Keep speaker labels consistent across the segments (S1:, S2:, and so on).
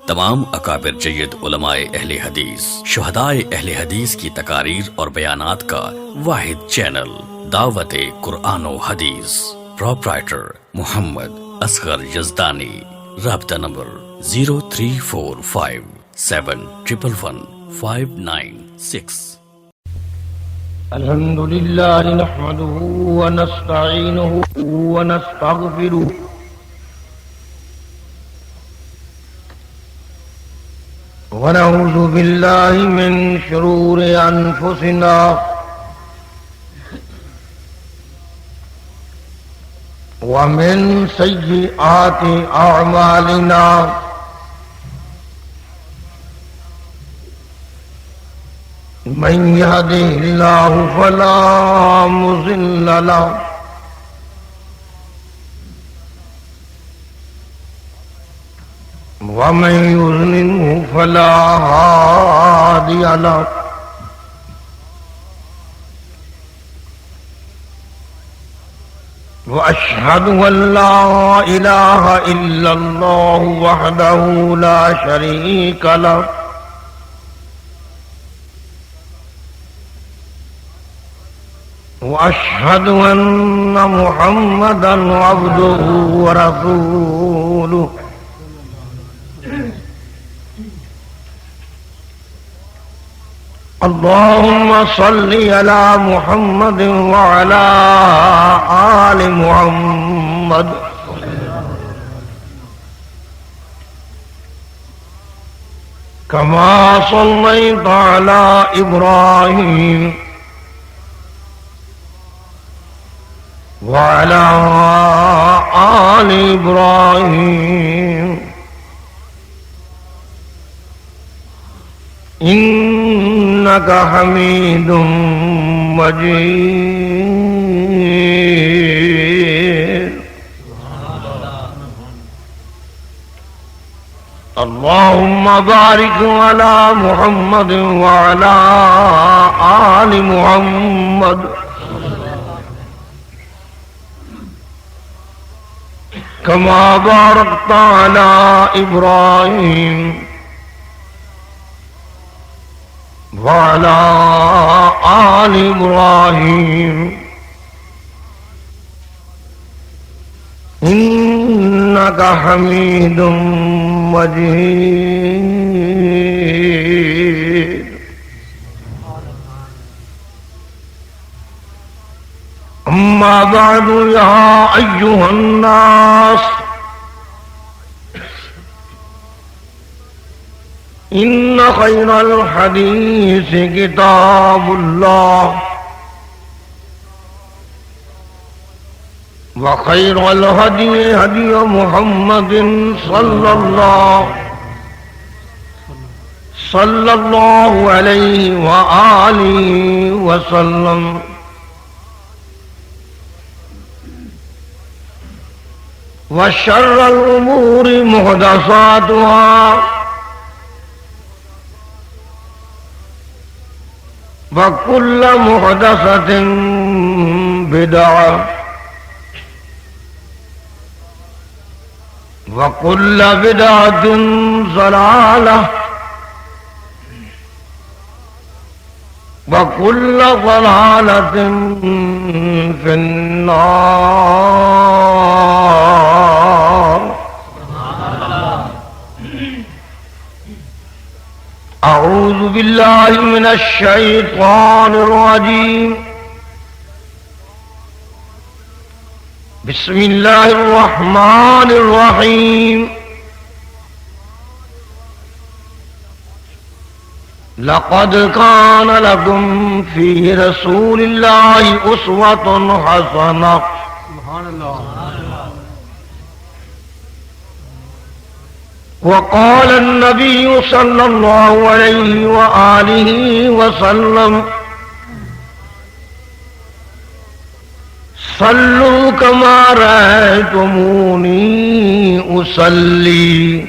S1: تمام اکابر جید علماء اہل حدیث، شہدائے اہل حدیث کی تقاریر اور بیانات کا واحد چینل دعوت قرآن و حدیث، پروپرائٹر محمد اصغر یزدانی، رابطہ نمبر 0345711596۔
S2: الحمد لله نحمده ونستعينه ونستغفره ونعوذ بالله من شرور أنفسنا ومن سيئات أعمالنا من يهده الله فلا مضل له ومن يضلله فلا هادي له وأشهد أن لا إله إلا الله وحده لا شريك له وأشهد أن محمدا عبده ورسوله اللهم صل على محمد وعلى آل محمد كما صليت على إبراهيم وعلى آل إبراهيم إنك حميد مجيد اللهم بارك على محمد وعلى آل محمد كما باركت على إبراهيم وعلى آل إبراهيم إنك حميد مجيد أما بعد يا أيها الناس إن خير الحديث كتاب الله وخير الهدي هدي محمد صلى الله عليه وآله وسلم وشر الأمور محدثاتها وكل محدثة بدعة وكل بدعة ضلالة وكل ضلالة في النار أعوذ بالله من الشيطان الرجيم بسم الله الرحمن الرحيم لقد كان لكم في رسول الله أسوة حسنة سبحان الله وقال النبي صلى الله عليه وآله وسلم صلوا كما رأيتموني أصلي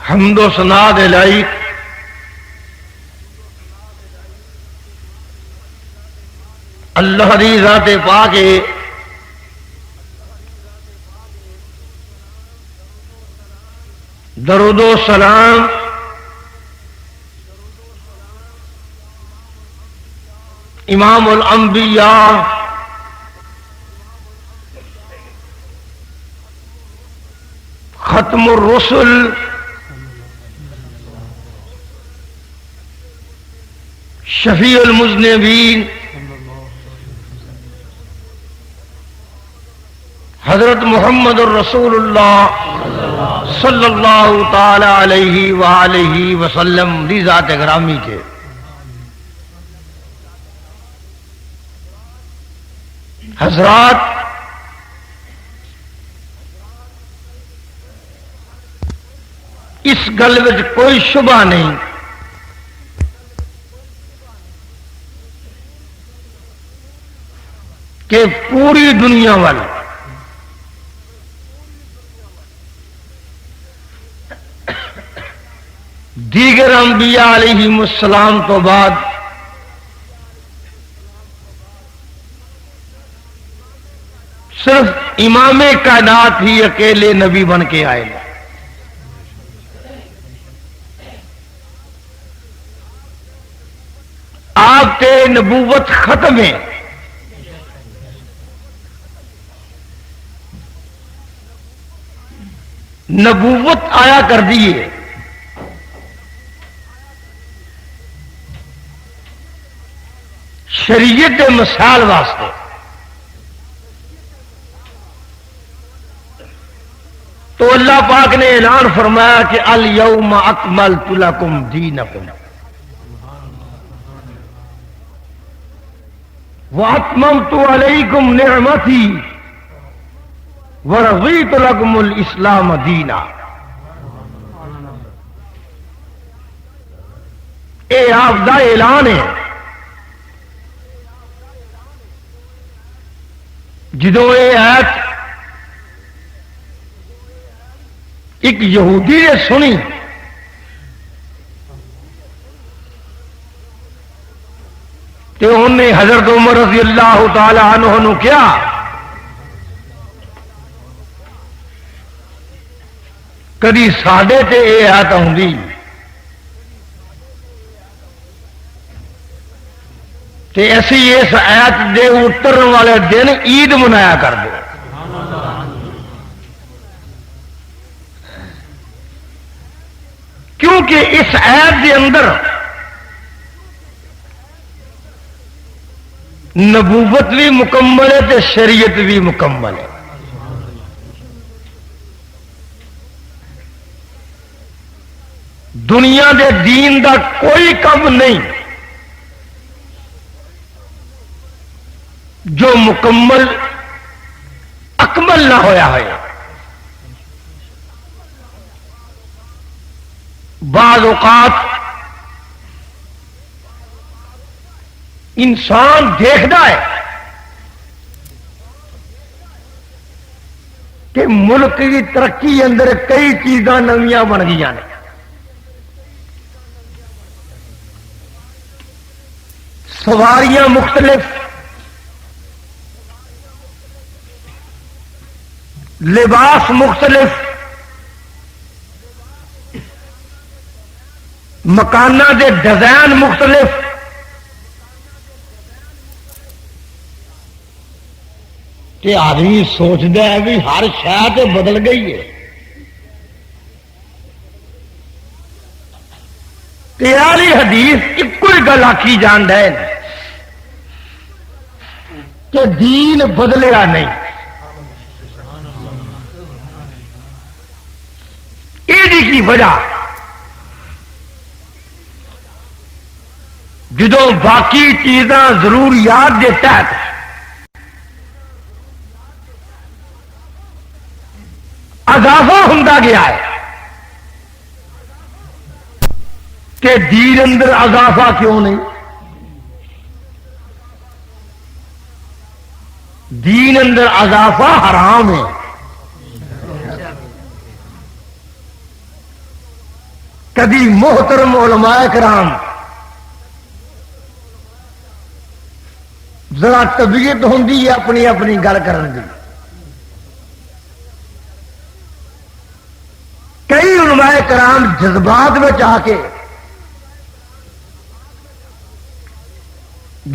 S2: حمد و ثنا دے لائق اللہ دی ذات پاک درود و سلام امام الانبیاء ختم الرسل شفیع المذنبین حضرت محمد الرسول اللہ صلی اللہ تعالی علیہ وآلہ وسلم دی ذات گرامی کے حضرات، اس گل وچ کوئی شبہ نہیں کہ پوری دنیا وال دیگر انبیاء علیہم السلام تو بعد صرف امام کائنات ہی اکیلے نبی بن کے آئے ہیں۔ آپ تے نبوت ختم ہے، نبوت آیا کر دیے، شریعت دے مثال واسطے، تو اللہ پاک نے اعلان فرمایا کہ الیوم اکملت لکم دینکم واتممت علیکم نعمتی ورضیت لکم الاسلام دینا۔ اے آپ دا اعلان ہے، جدوں یہ آیت ایک یہودی نے سنی تو انہیں حضرت عمر رضی اللہ تعالی عنہ نو کیا کدی ساڈے تے یہ آیت آؤندی تے اسی اس آیت دے اترن والے دن عید منایا کر دو۔ کیونکہ اس آیت دے اندر نبوت بھی مکمل ہے تے شریعت بھی مکمل ہے۔ دنیا دے دین دا کوئی کم نہیں جو مکمل اکمل نہ ہویا ہے۔ بعض اوقات انسان دیکھتا ہے کہ ملک کی ترقی اندر کئی چیزاں نویاں بن گئی ہیں، سواریاں مختلف، لباس مختلف، مکانہ دے ڈیزائن مختلف، کہ آدمی سوچتا ہے بھی ہر شے تے بدل گئی ہے۔ پیاری حدیث ایک ہی گل آکھی جان ہے کہ دین بدلیا نہیں۔ یہ کی وجہ جدوں باقی چیزاں ضروریات کے تحت اضافہ ہوتا گیا ہے کہ دین اندر اضافہ کیوں نہیں؟ دین اندر اضافہ حرام ہے۔ کبھی محترم علماء کرام ذرا طبیعت ہوندی ہے اپنی اپنی گل کرن دی. کئی علماء کرام جذبات میں آ کے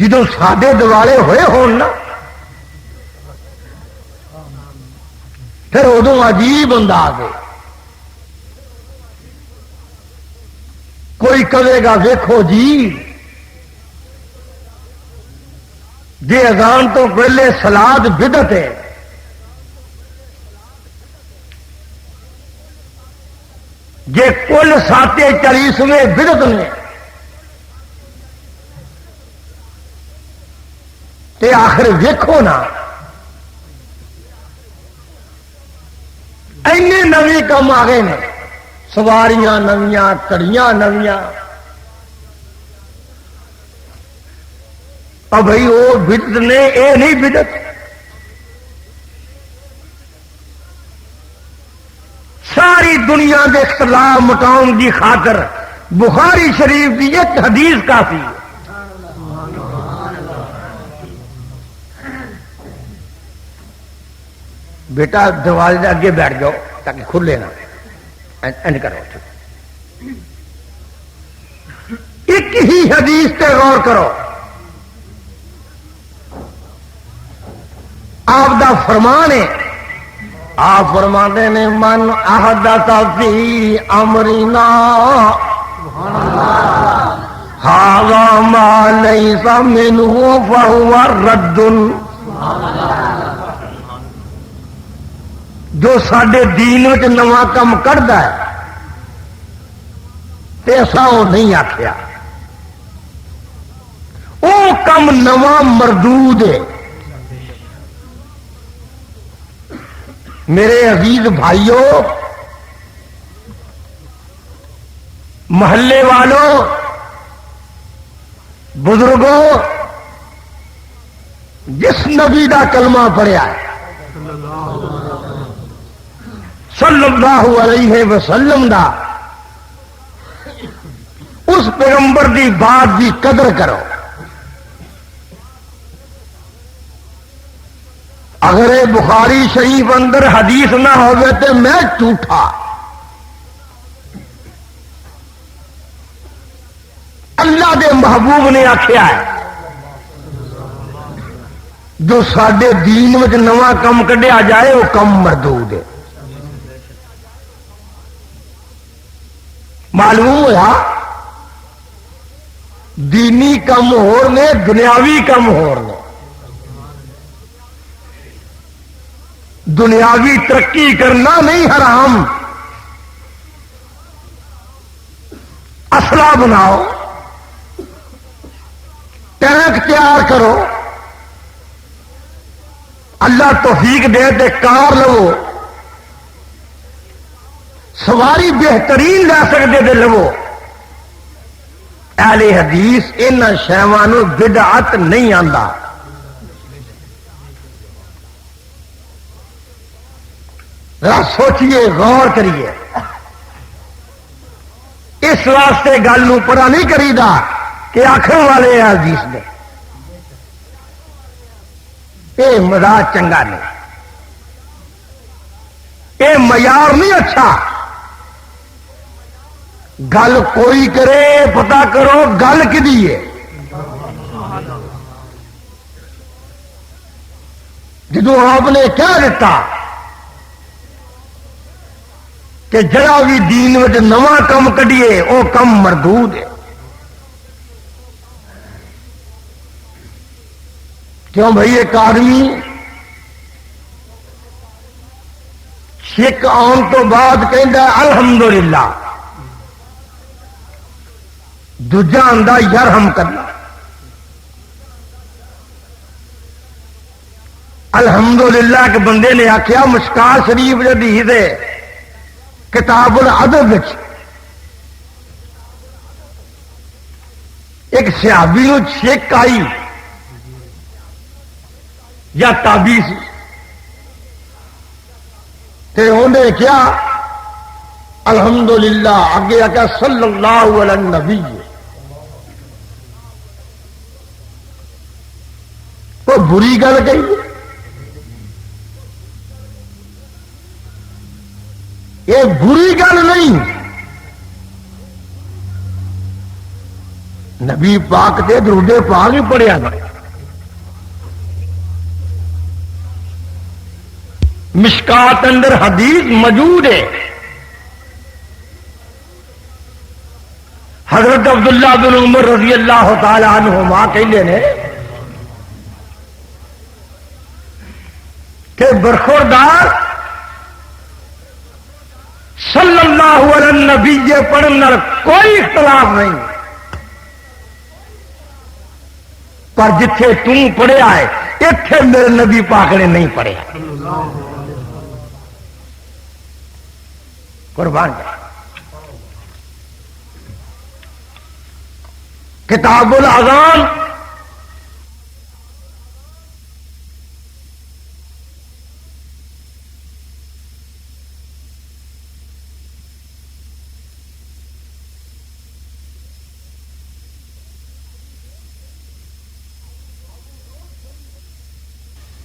S2: جدو سادے دوالے ہوئے ہون نا پھر ادو عجیب انداز ہے. کوئی کہے گا ویکھو جی اذان تو پہلے سلاد بدعت ہے. جے کل 40 بدعت نے تے آخر ویکھو نا اینے نویں کم آ گئے نے. سواریاں نویاں کڑیاں نویاں. اور بھائی وہ بدعت نے اے نہیں بدعت. ساری دنیا کے اختلاف مٹاؤن کی خاطر بخاری شریف کی ایک حدیث کافی ہے. بیٹا دروازے کے اگے بیٹھ جاؤ تاکہ کھلے نہ. کرو ایک ہی حدیث تے غور کرو. آپ دا فرمان ہے. آپ فرماتے نے من احدث فی امرنا ھذا ما لیس منہ فہو رد. جو سڈے دین وچ نواں کم کردا ہے تے اساں وہ نہیں آکھیا وہ کم نواں مردود ہے. میرے عزیز بھائیوں محلے والوں بزرگوں جس نبی دا کلمہ پڑھیا ہے صلی اللہ علیہ وسلم دا اس پیغمبر دی بات دی قدر کرو. اگر بخاری شریف اندر حدیث نہ ہوگے تو میں جھوٹا. اللہ دے محبوب نے آخیا ہے جو سڈے دین میں نواں کم کڈیا جائے وہ کم مردود ہے. معلوم ہوا دینی کم ہور نے دنیاوی کم ہور نے. دنیاوی ترقی کرنا نہیں حرام. اسلحہ بناؤ ٹینک تیار کرو اللہ توفیق دے تے کار لو سواری بہترین لے سکتے تے لو. اہل حدیث ان شیوانوں بدعت نہیں آندا. سوچیے غور کریے. اس واسطے گل پڑا نہیں کریدا کہ آخر والے ہیں حدیث نے یہ مزاج چنگا نہیں یہ معیار نہیں اچھا. گل کوئی کرے پتا کرو گل کدی ہے. جدو آپ نے کہہ دیتا کہ جڑا بھی دین وچ نواں کم کڈیے وہ کم مردود ہے. کیوں بھائی ایک آدمی شک آن تو بعد کہندا الحمدللہ دوجا آندا یرحم کرنا. الحمدللہ کہ بندے نے آخیا مشکات شریف حدیث ہے کتاب الادب ایک صحابی نو چھک آئی یا تابی سی تے انہیں کیا الحمدللہ آگے آکا صلی اللہ علیہ نبی. بری گل کہی، یہ بری گل نہیں، نبی پاک تے درود پاک ہی پڑھیا نا، مشکات اندر حدیث موجود ہے، حضرت عبداللہ بن عمر رضی اللہ تعالی عنہما کہتے ہیں کہ برخوردار صلی اللہ علیہ نبی پڑھنے کوئی اختلاف نہیں، پر جتھے تم پڑھیا ہے اتنے میرے نبی پاک نے نہیں پڑھیا، قربان جائے۔ کتاب الاذان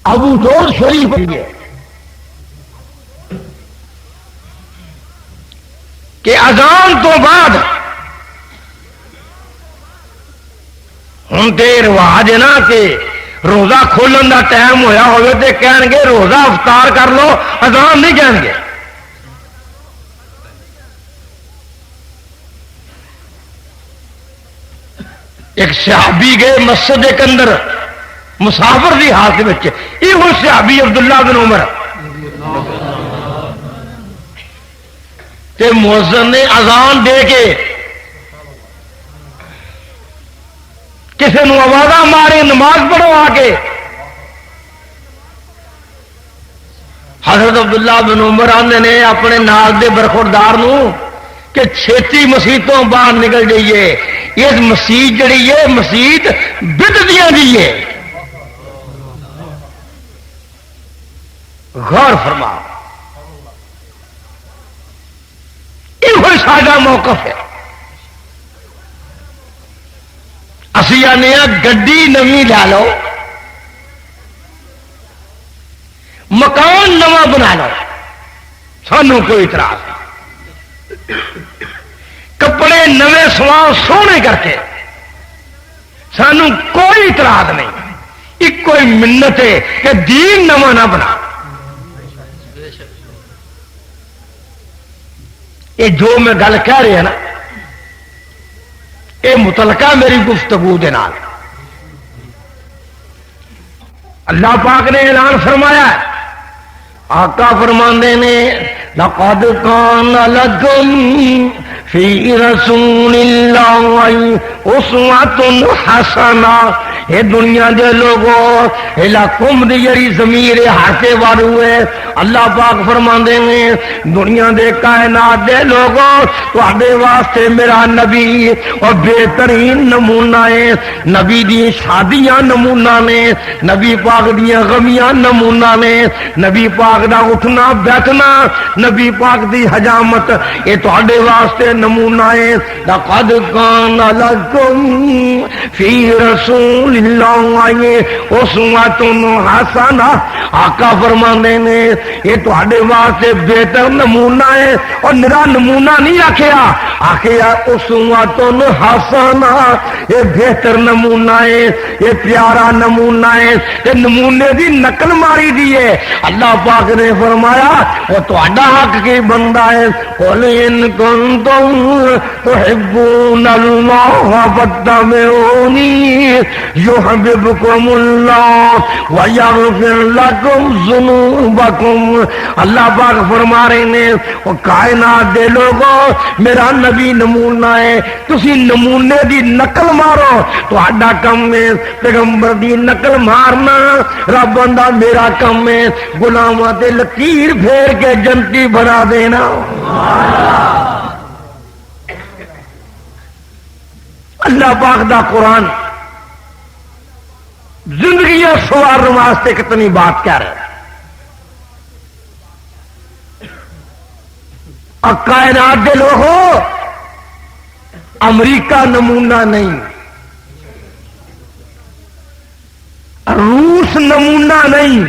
S2: ابو داؤد شریف ہے کہ اذان تو بعد ہوں تو رواج ہے نا کہ روزہ کھولن کا ٹائم ہویا ہوئے تو کہن گے روزہ افطار کر لو، اذان نہیں کہن گے۔ ایک صحابی گئے مسجد کے اندر مسافر کی حالت میں، یہ صحابی عبداللہ بن عمر، تے مؤذن نے اذان دے کے کسی نے آوازاں ماری نماز پڑھو آ کے، حضرت عبداللہ بن عمر آندے نے اپنے نال دے برخوردار نو کہ چھیتی مسیتوں باہر نکل جائیے، یہ مسیت جڑی ہے مسیت بدعتیاں دی ہے، غور فرماؤ، یہ ساڈا موقف ہے۔ اسی آنے گڈی نویں لا لو، مکان نواں بنا لو، سانو کوئی اعتراض نہیں، کپڑے نویں سواؤ سونے کر کے سانو کوئی اعتراض نہیں، ایک کوئی منت ہے کہ دین نواں نہ بنا۔ یہ جو میں گل کہہ رہا نا یہ متعلقہ میری گفتگو دے نال، اللہ پاک نے اعلان فرمایا ہے، آقا فرماندے نے لقد کان لکم فی رسول اللہ اسوۃ حسنہ، یہ دنیا دے لوگوں لکم دی جڑی ضمیر ہاتے والو ہے، اللہ پاک فرماندے نے دنیا دے کائنات دے لوگوں تواڈے واسطے میرا نبی اور بہترین نمونہ ہے، نبی دی شادیاں نمونہ نے، نبی پاک دیاں غمیاں نمونہ نے، نبی پاک دا اٹھنا بیٹھنا، نبی پاک دی حجامت، یہ تواڈے واسطے نمونہ ہے۔ لقد کان لکم فی رسول اللہ اسوۃ حسنہ، آقا فرماندے نے یہ تواڈے واسطے بہتر نمونہ ہے، اور میرا نمونہ نہیں آکھیا، آکھیا اسوۃ حسنہ، یہ بہتر نمونہ ہے، یہ پیارا نمونہ ہے، یہ نمونے دی نقل ماری دی ہے۔ اللہ پاک نے فرمایا وہ تہاڈا حق کی بندہ ہے، قل ان کنتم تحبون اللہ فاتبعونی یحببکم اللہ ویغفر لکم ذنوبکم۔ اللہ پاک فرما رہے ہیں وہ کائنات دے لوگوں میرا نبی نمونہ ہے، تسی نمونے دی نقل مارو، تہاڈا کم ہے پیغمبر دی نقل مارنا، رب بندہ میرا کم ہے غلاماں تے لکیر پھیر کے جنتی بنا دینا۔ اللہ پاک دا قرآن زندگی سوارنے واسطے کتنی بات کہہ رہے ہیں، اور کائنات دے لوگوں امریکہ نمونہ نہیں، روس نمونہ نہیں،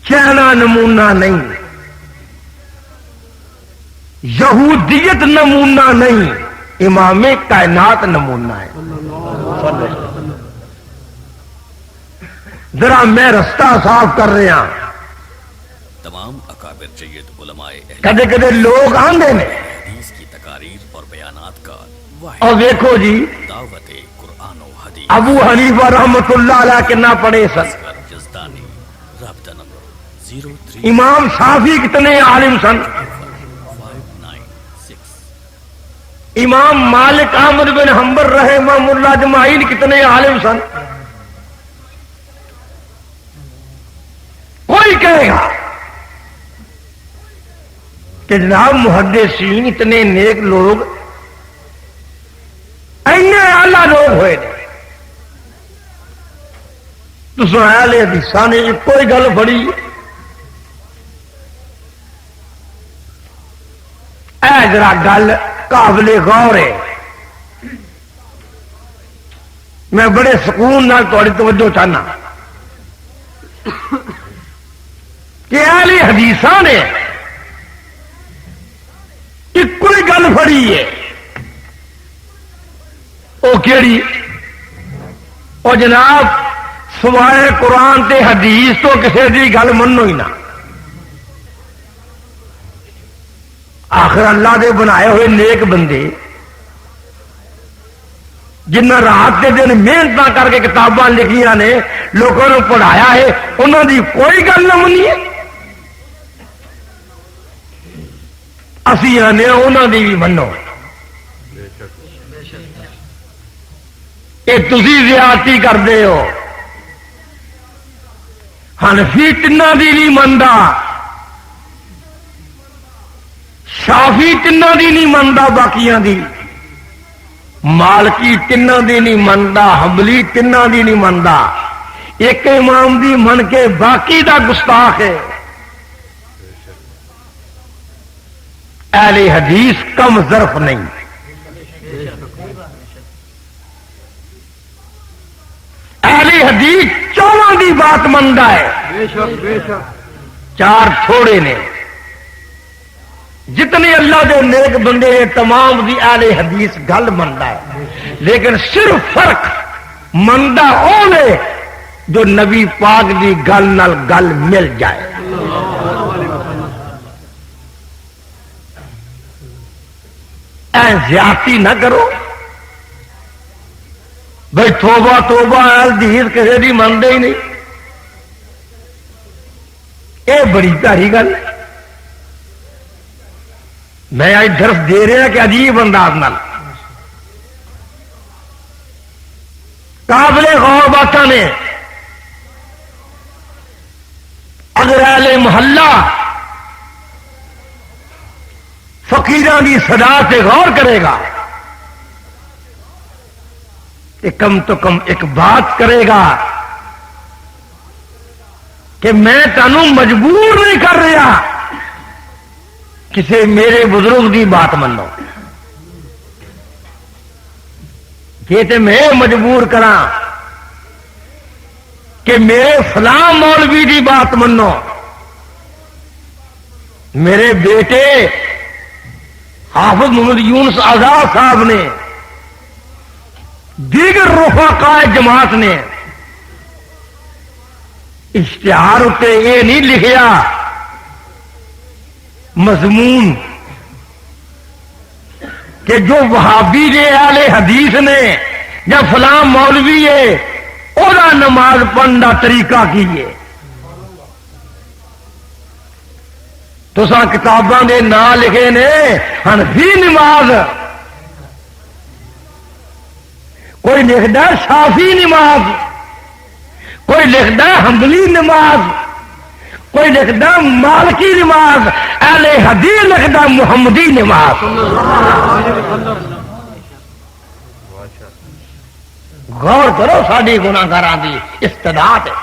S2: چائنا نمونہ نہیں، یہودیت نمونہ نہیں، امام کائنات نمونہ ہے۔ ذرا میں رستہ صاف کر رہا ہوں۔
S1: تمام اکابر جید علماء اہل
S2: کدے کدے لوگ آندے نے
S1: حدیث کی تقاریر اور بیانات کا واحد
S2: اور دیکھو جی
S1: دعوت قرآن و حدیث
S2: ابو حنیفہ رحمت اللہ علیہ کے نہ پڑھے سن،
S1: اصغر جزدانی، رابطہ نمبر 03
S2: امام شافعی کتنے عالم سن،
S1: 596
S2: امام مالک احمد بن حنبل رحمہ اللہ اجمعین کتنے عالم سن۔ کوئی کہے گا کہ جناب محدثین اتنے نیک لوگ اینے اعلیٰ لوگ ہوئے نے، تو اہل حدیثاں نے کوئی گل پڑھی اے ذرا گل قابل غور ہے، میں بڑے سکون نال تھوڑی توجہ چاہنا کہ اہل حدیثاں نے کوئی گل پڑھی ہے، وہ کیڑی؟ وہ جناب سوائے قرآن تے حدیث تو کسی دی گل منو ہی نہ۔ آخر اللہ دے بنائے ہوئے نیک بندے جنہ رات کے دن محنت کر کے کتاباں لکھیاں نے، لوگوں نے پڑھایا ہے، انہوں دی کوئی گل نہ منی ہے، اسی آنے انہوں دی بھی منو۔ یہ تسی زیادتی کرتے ہو۔ حنفی تنہ دی نہیں منتا، شافی تنہ دی نہیں منتا، باقیاں دی مالکی تنہ دی نہیں منتا، حنبلی تنہ دی نہیں منتا، ایک امام دی من کے باقی دا گستاخ ہے۔ اہل حدیث کم ظرف نہیں، اہل حدیث چوہاں دی بات منتا ہے، چار تھوڑے نے، جتنے اللہ دے نیک بندے ہیں تمام دی اہل حدیث گل منتا ہے، لیکن صرف فرق منتا او نے جو نبی پاک دی گل نال گل مل جائے۔ اے زیادتی نہ کرو بھائی، توبہ توبہ حدیث کسی بھی منتے ہی نہیں، یہ بڑی پیاری گل ہے۔ میں آج درس دے رہا کہ عجیب انداز نال قابل غور باتاں نے، اگر اہل محلہ فقیران کی صدا سے غور کرے گا، کم تو کم ایک بات کرے گا کہ میں تینوں مجبور نہیں کر رہا کسی میرے بزرگ دی بات منو، یہ تو میں مجبور کراں کہ میرے فلاں مولوی دی بات منو، میرے بیٹے حافظ محمد یونس آزاد صاحب نے، دیگر رفقاء جماعت نے اشتہار اتنے یہ نہیں لکھیا مضمون کہ جو وہابی نے اہل حدیث نے یا فلاں مولوی ہے وہ نماز پڑھنے کا طریقہ کی ہے۔ تو سا کتاباں دے نام لکھے نے حنفی نماز، کوئی لکھدا شافی نماز، کوئی لکھدا حنبلی نماز، کوئی لکھدا مالکی نماز، اہل حدیث لکھدا محمدی نماز۔ غور کرو ساری گناہگاراں دی استعداد ہے،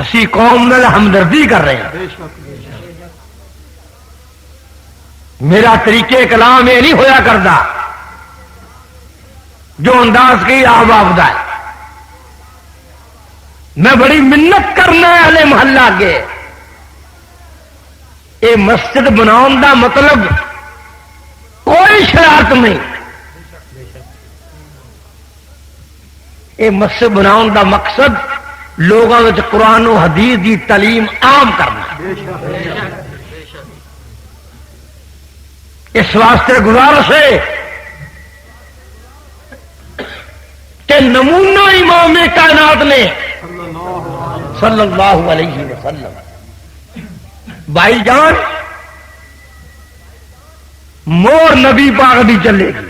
S2: اسی قوم نال ہمدردی کر رہے ہیں۔ میرا طریقے کلام یہ نہیں ہویا کرتا جو انداز کی آپ آبدا ہے. میں بڑی منت کرنا ہے اہل محلہ کے. یہ مسجد بناؤ دا مطلب کوئی شرارت نہیں. یہ مسجد بناؤ دا مقصد لوگوں میں قرآن و حدیث کی تعلیم عام کرنا. اس واسطے گزارش ہے کہ نمونہ امام کائنات نے صلی اللہ علیہ وسلم بھائی جان مور نبی پاک بھی چلے گی.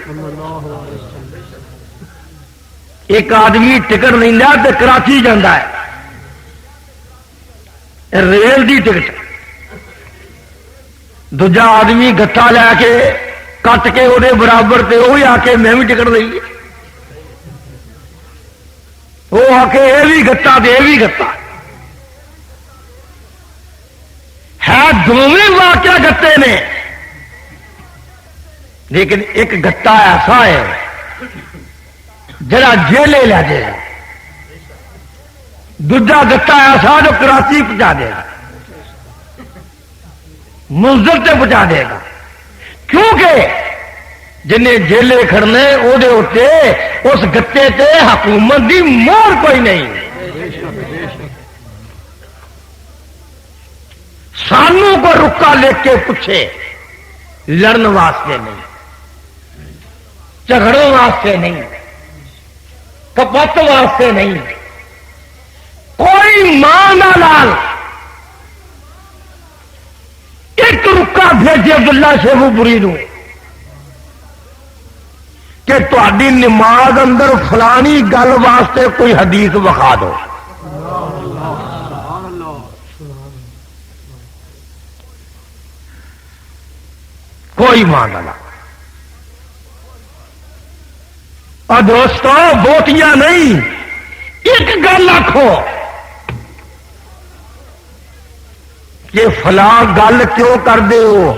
S2: ایک آدمی ٹکٹ لینا تو کراچی جانا ہے ریل دی ٹکٹ. دوجا آدمی گٹا لے کے کٹ کے وہ برابر تے وہ آ کے میں بھی ٹکٹ لئی. وہ آ کے یہ بھی گٹا تے یہ بھی گٹا ہے. دونوں واقعہ گٹے نے لیکن ایک گٹا ایسا ہے جڑا جیلے لے جائے گا. دوجا گٹا ایسا جو کراچی پہنچا دے گا منزل تے پہنچا دے گا. کیونکہ جنہیں جیلے کھڑنے وہ اس گٹے تے حکومت دی مہر کوئی نہیں. سانوں کو رکا لے کے پوچھے لڑن واسطے نہیں جھگڑوں واسطے نہیں کپت واسطے نہیں. کوئی ماں نہ لال ایک رکا بھیجے عبداللہ شیخو پوری نو کہ تہاڈی نماز اندر فلانی گل واسطے کوئی حدیث وکھا دو. کوئی ماں نہ لال. اور دوستو بوٹیاں نہیں ایک گل آخو کہ فلاں گل کیوں کر دے ہو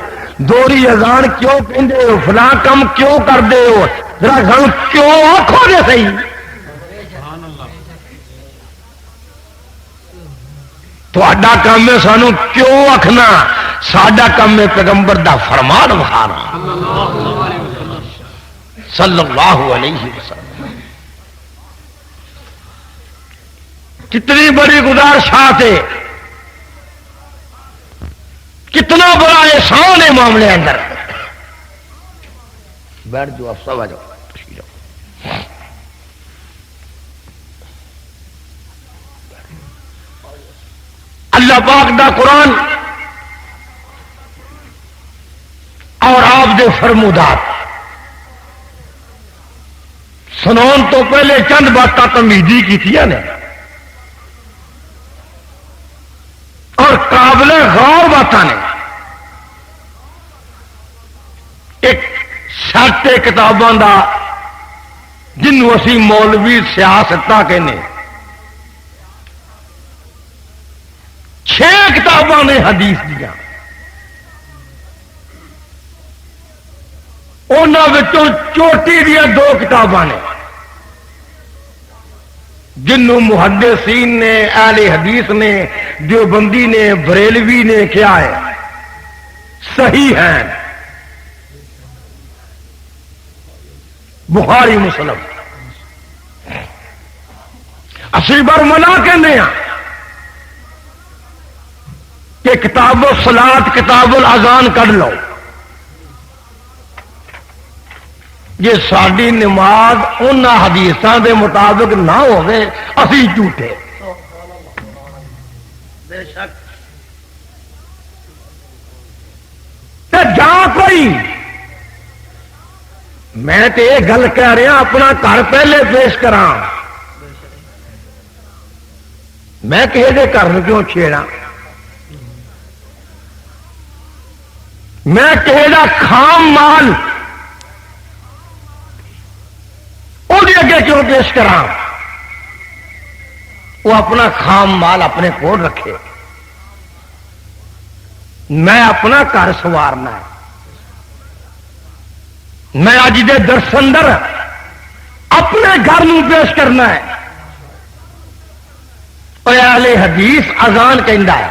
S2: دوہری اذان کیوں کہندے ہو فلاں کم کیوں کر دے ہو ذرا گل کیوں آخو دے صحیح. تہاڈا کام ہے سانو کیوں آخنا ساڈا کام ہے پیغمبر دا فرمان وکھانا صلی اللہ علیہ وسلم. کتنی بڑی گزارشات ہے کتنا بڑا احسان ہے معاملے اندر. بیٹھ جو آپ سب آ جاؤ. اللہ پاک دا قرآن اور آپ دے فرمودات سنون تو پہلے چند باتیں تمہیدی کی نے اور قابل غور باتیں نے. ایک سٹ کتاباں دا جنوں اسی مولوی سیاست کہنے 6 کتاباں نے حدیث دیا. انہوں چوٹی دیا 2 کتاباں نے جنوں محدثین نے اہل حدیث نے دیوبندی نے بریلوی نے کیا ہے صحیح ہیں بخاری مسلم. اسی بار منع کہنے ہیں کہ کتاب الصلاۃ کتاب الاذان کر لو. جی ساری نماز ان حدیثاں دے مطابق نہ ہوئے اسی جھوٹے. بے شک جا کوئی میں تو یہ گل کہہ رہا اپنا گھر پہلے پیش کرا. میں کسی کے گھر میں کیوں چھیڑا میں کسی کا خام مال اگے کیوں پیش کرا. وہ اپنا خام مال اپنے کول رکھے میں اپنا گھر سوارنا ہے. میں اج دے درس اندر اپنے گھر میں پیش کرنا ہے. اور اہل حدیث اذان کہندا ہے.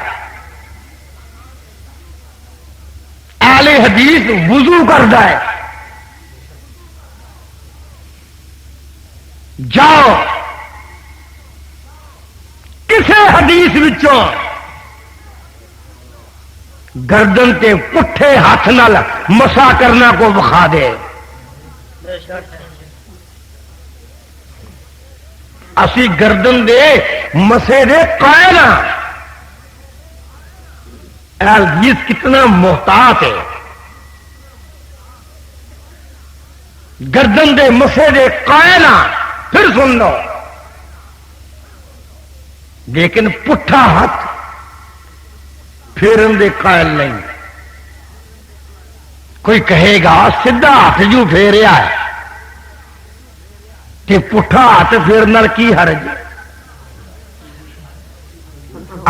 S2: اہل حدیث وضو کردا ہے. جاؤ کسے حدیث وچوں گردن کے پٹھے ہاتھ نال مسا کرنا کو بخا دے. اسی گردن دے مسے دے قائل ہاں. اہل حدیث کتنا محتاط ہے. گردن دے مسے دے قائل ہاں. پھر سن لو لیکن پٹھا ہاتھ پھیرن دے قائل نہیں. کوئی کہے گا سیدھا ہاتھ جو پھیریا ہے کہ پٹھا ہاتھ پھیرنا کی حرج.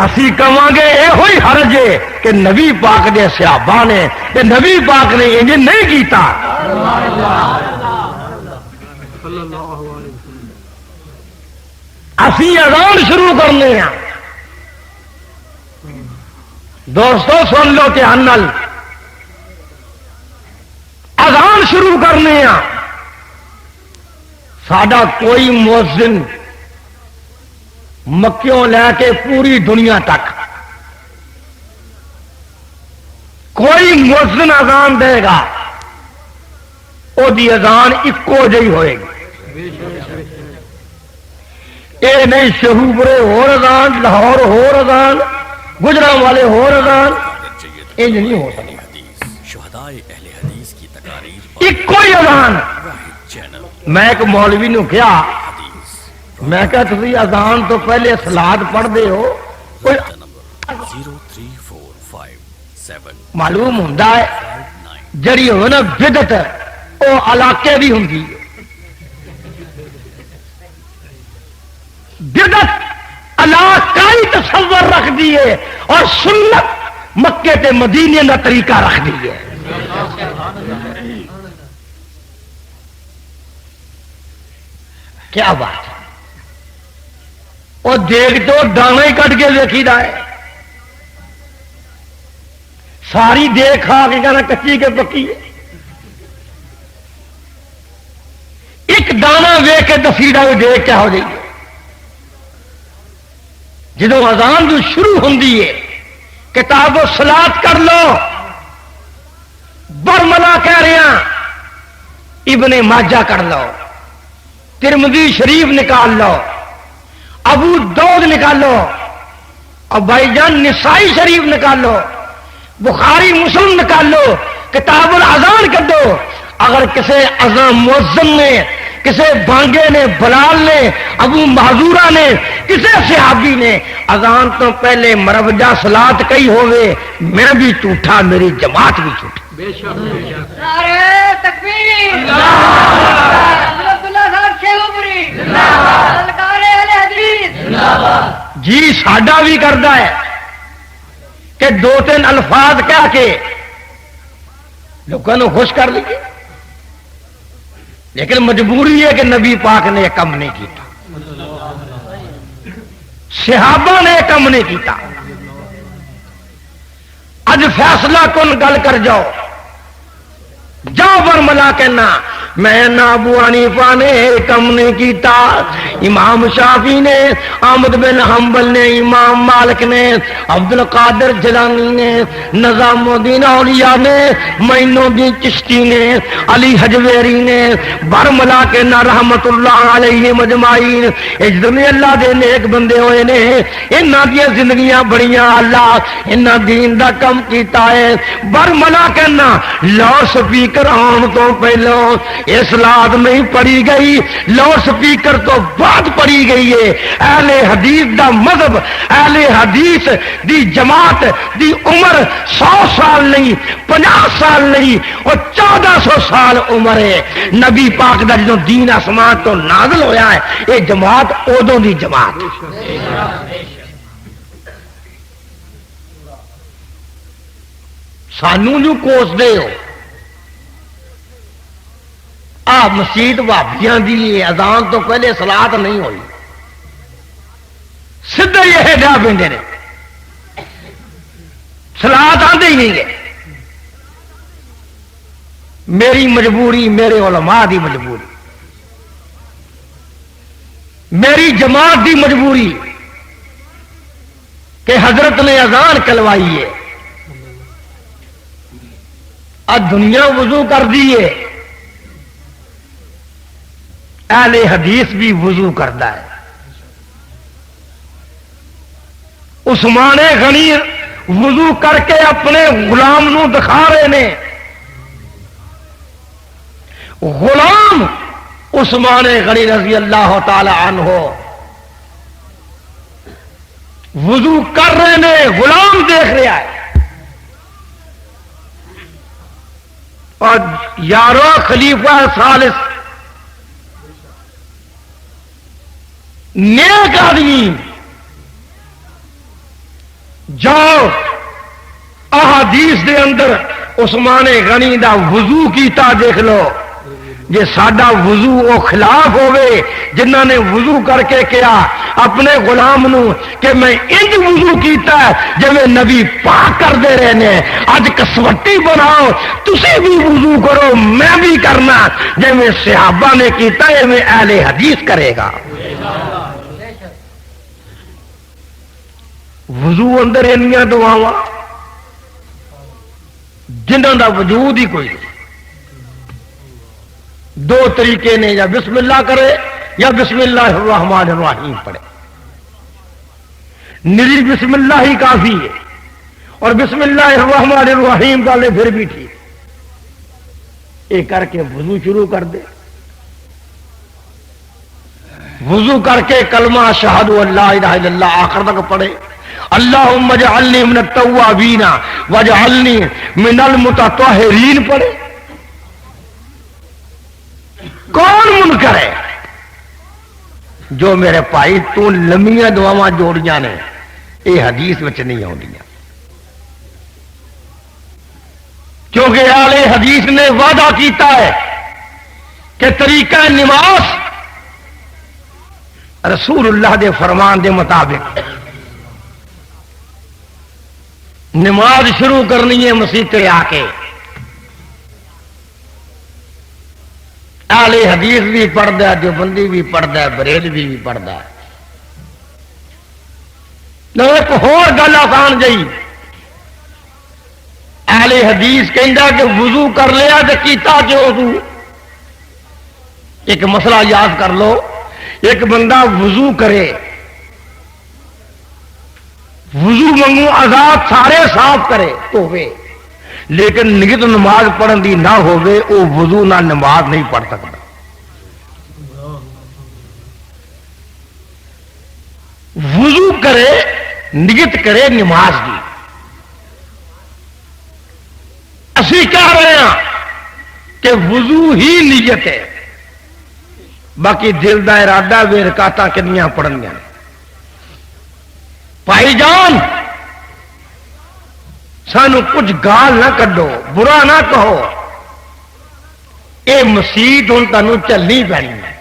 S2: اسی کہاں گے یہ ہوئی حرج ہے کہ نبی پاک دے صحابہ نے کہ نبی پاک نے انج نہیں کیتا. اسی اذان شروع کرنے ہیں. دوستو سن لو دھیان نال. اذان شروع کرنے ہیں. ساڈا کوئی مؤذن مکیوں لے کے پوری دنیا تک کوئی مؤذن اذان دے گا وہ دی اذان اکو جہی ہوئے گی. یہ نہیں شہوبرے ہور اذان لاہور ہور اذان گجران والے ہور اذان یہ نہیں ہو سکتا.
S1: شہدائے اہل حدیث کی تقاریر
S2: ایک کوئی اذان.
S1: واحد چینل
S2: میں ایک مولوی نے کیا
S1: حدیث
S2: میں کہا تھی اذان تو پہلے سلاد پڑھ دے ہو کوئی
S1: نمبر 03457
S2: معلوم ہوں جڑی ہو نا بدت وہ علاقے بھی ہوں. بدت علاقائی تصور رکھ دیے اور سنت مکے تے مدینے کا طریقہ رکھ دیے. کیا بات ہے. وہ دیکھ تو دانا ہی کٹ کے دیکھی دا ہے. ساری دیکھ کھا کے کہنا کچی کے پکی ہے. ایک دانا ویخ کے دسی دا دیکھ کیا ہو جائے. جدو اذان جو شروع ہوندی ہے کتاب و صلات کر لو. برملا کہہ رہے ہیں ابن ماجہ کر لو. ترمذی شریف نکال لو. ابو داؤد نکالو. اور بھائی جان نسائی شریف نکالو. بخاری مسلم نکالو. کتاب الاذان کر دو. اگر کسی اذان مؤذن نے کسی بانگے نے بلال نے ابو محذورہ نے کسی صحابی نے اذان تو پہلے مروجہ صلات کہی ہوئے میں بھی جھوٹا میری جماعت بھی جھوٹی.
S3: نعرہ تکبیر حضرت اللہ صاحب شیخوپوری سرکار اہل حدیث.
S2: جی ساڈا بھی کرتا ہے کہ دو تین الفاظ کہہ کے لوگوں کو خوش کر لیجیے لیکن مجبوری ہے کہ نبی پاک نے یہ کم نہیں کیتا. صحابہ نے یہ کم نہیں کیتا. اج فیصلہ کن گل کر جاؤ. جاؤ برملا کہنا میں نہ ابو حنیفہ نے کم نہیں کیتا. امام شافعی نے احمد بن حنبل نے امام مالک نے عبد القادر جیلانی نے نظام الدین اولیاء نے معین الدین چشتی نے علی حجویری نے برملا کے نہ رحمت اللہ علیہ مجمعین اجدمی اللہ دے نیک بندے ہوئے نے. انہاں دی زندگیاں بڑیاں اللہ انہاں دین دا کم کیتا ہے. برملا کہنا لاؤ سپیکر آن تو پہلو اصلاحات نہیں پڑھی گئی لاؤڈ سپیکر تو بعد پڑھی گئی ہے. اہل حدیث دا مذہب اہل حدیث دی جماعت دی عمر 100 سال نہیں 50 سال نہیں اور 1400 سال عمر ہے. نبی پاک دا جدوں دین آسمان تو نازل ہویا ہے یہ جماعت ادوں دی جماعت. سانو جو کوس دے ہو مسجد بھابیاں دی اذان تو پہلے صلات نہیں ہوئی، سیدھے یہ ڈا پہ صلات آتے ہی نہیں گئے. میری مجبوری، میرے علماء دی مجبوری، میری جماعت دی مجبوری کہ حضرت نے اذان کلوائی ہے. آج دنیا وضو کر دیے، اہل حدیث بھی وضو کرتا ہے. عثمان غنی وضو کر کے اپنے غلام نو دکھا رہے نے. غلام عثمان غنی رضی اللہ تعالی عنہ وضو کر رہے نے، غلام دیکھ رہا ہے. اور یارو خلیفہ ثالث نیک آدمی، جاؤ احادیث دے اندر عثمان غنی دا وضو کیتا دیکھ لو. جے ساڈا وضو او خلاف ہوئے جنہاں نے وضو کر کے کیا اپنے غلام نو کہ میں انج وضو کیتا ہے جویں نبی پاک کر دے رہے نے، اج کسوٹی بناؤ تسی بھی وضو کرو میں بھی کرنا، جویں صحابہ نے کیتا ہے میں اہل حدیث کرے گا. وضو اندر انیاں دعاواں جنہاں دا وجود ہی کوئی نہیں. دو طریقے نے، یا بسم اللہ کرے یا بسم اللہ الرحمن الرحیم پڑھے. نری بسم اللہ ہی کافی ہے، اور بسم اللہ الرحمن الرحیم ڈالے پھر بھی ٹھیک. یہ کر کے وضو شروع کر دے. وضو کر کے کلمہ اشہد ان لا الہ الا اللہ آخر تک پڑھے. اللہم اجعلنی من التوابین واجعلنی من المتطہرین پڑھے. کون منکر ہے جو میرے بھائی تو لمیاں دعاواں جوڑیاں نے یہ حدیث وچ نہیں آؤندیاں، کیونکہ اہل حدیث نے وعدہ کیتا ہے کہ طریقہ نماز رسول اللہ دے فرمان دے مطابق نماز شروع کرنی ہے مسجد تے آ کے. اہل حدیث بھی پڑھتا ہے، دیوبندی بھی پڑھتا ہے، بریلوی بھی پڑھتا ہے. ایک اور گل آسان جی، اہل حدیث کہندا کہ وضو کر لیا تو کیتا کیوں تو؟ ایک مسئلہ یاد کر لو، ایک بندہ وضو کرے، وضو منگو آزاد سارے صاف کرے ہوئے، لیکن نیت نماز پڑھن دی نہ ہوئے، وہ وضو نہ نماز نہیں پڑھ سکتا. وضو کرے، نیت کرے نماز دی. اسی کہہ رہے ہیں کہ وضو ہی نیت ہے، باقی دل دا ارادہ وے رکعتاں کنیاں پڑھنیاں. بھائی جان سانو کچھ گال نہ کڈو، برا نہ کہو، اے مسیت ہوں تمہیں چلنی پینی ہے.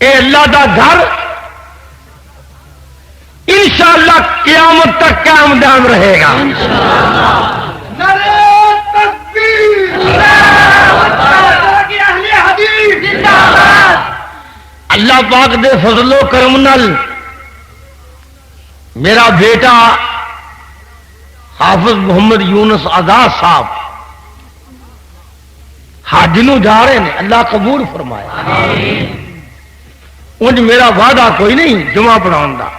S2: اے اللہ دا گھر انشاءاللہ قیامت تک قائم دائم رہے گا. اللہ پاک دے فضل و کرم نال میرا بیٹا حافظ محمد یونس آزاد صاحب حج نو جا رہے ہیں، اللہ قبول فرمایا. انج میرا وعدہ کوئی نہیں جمعہ پڑھاؤں دا.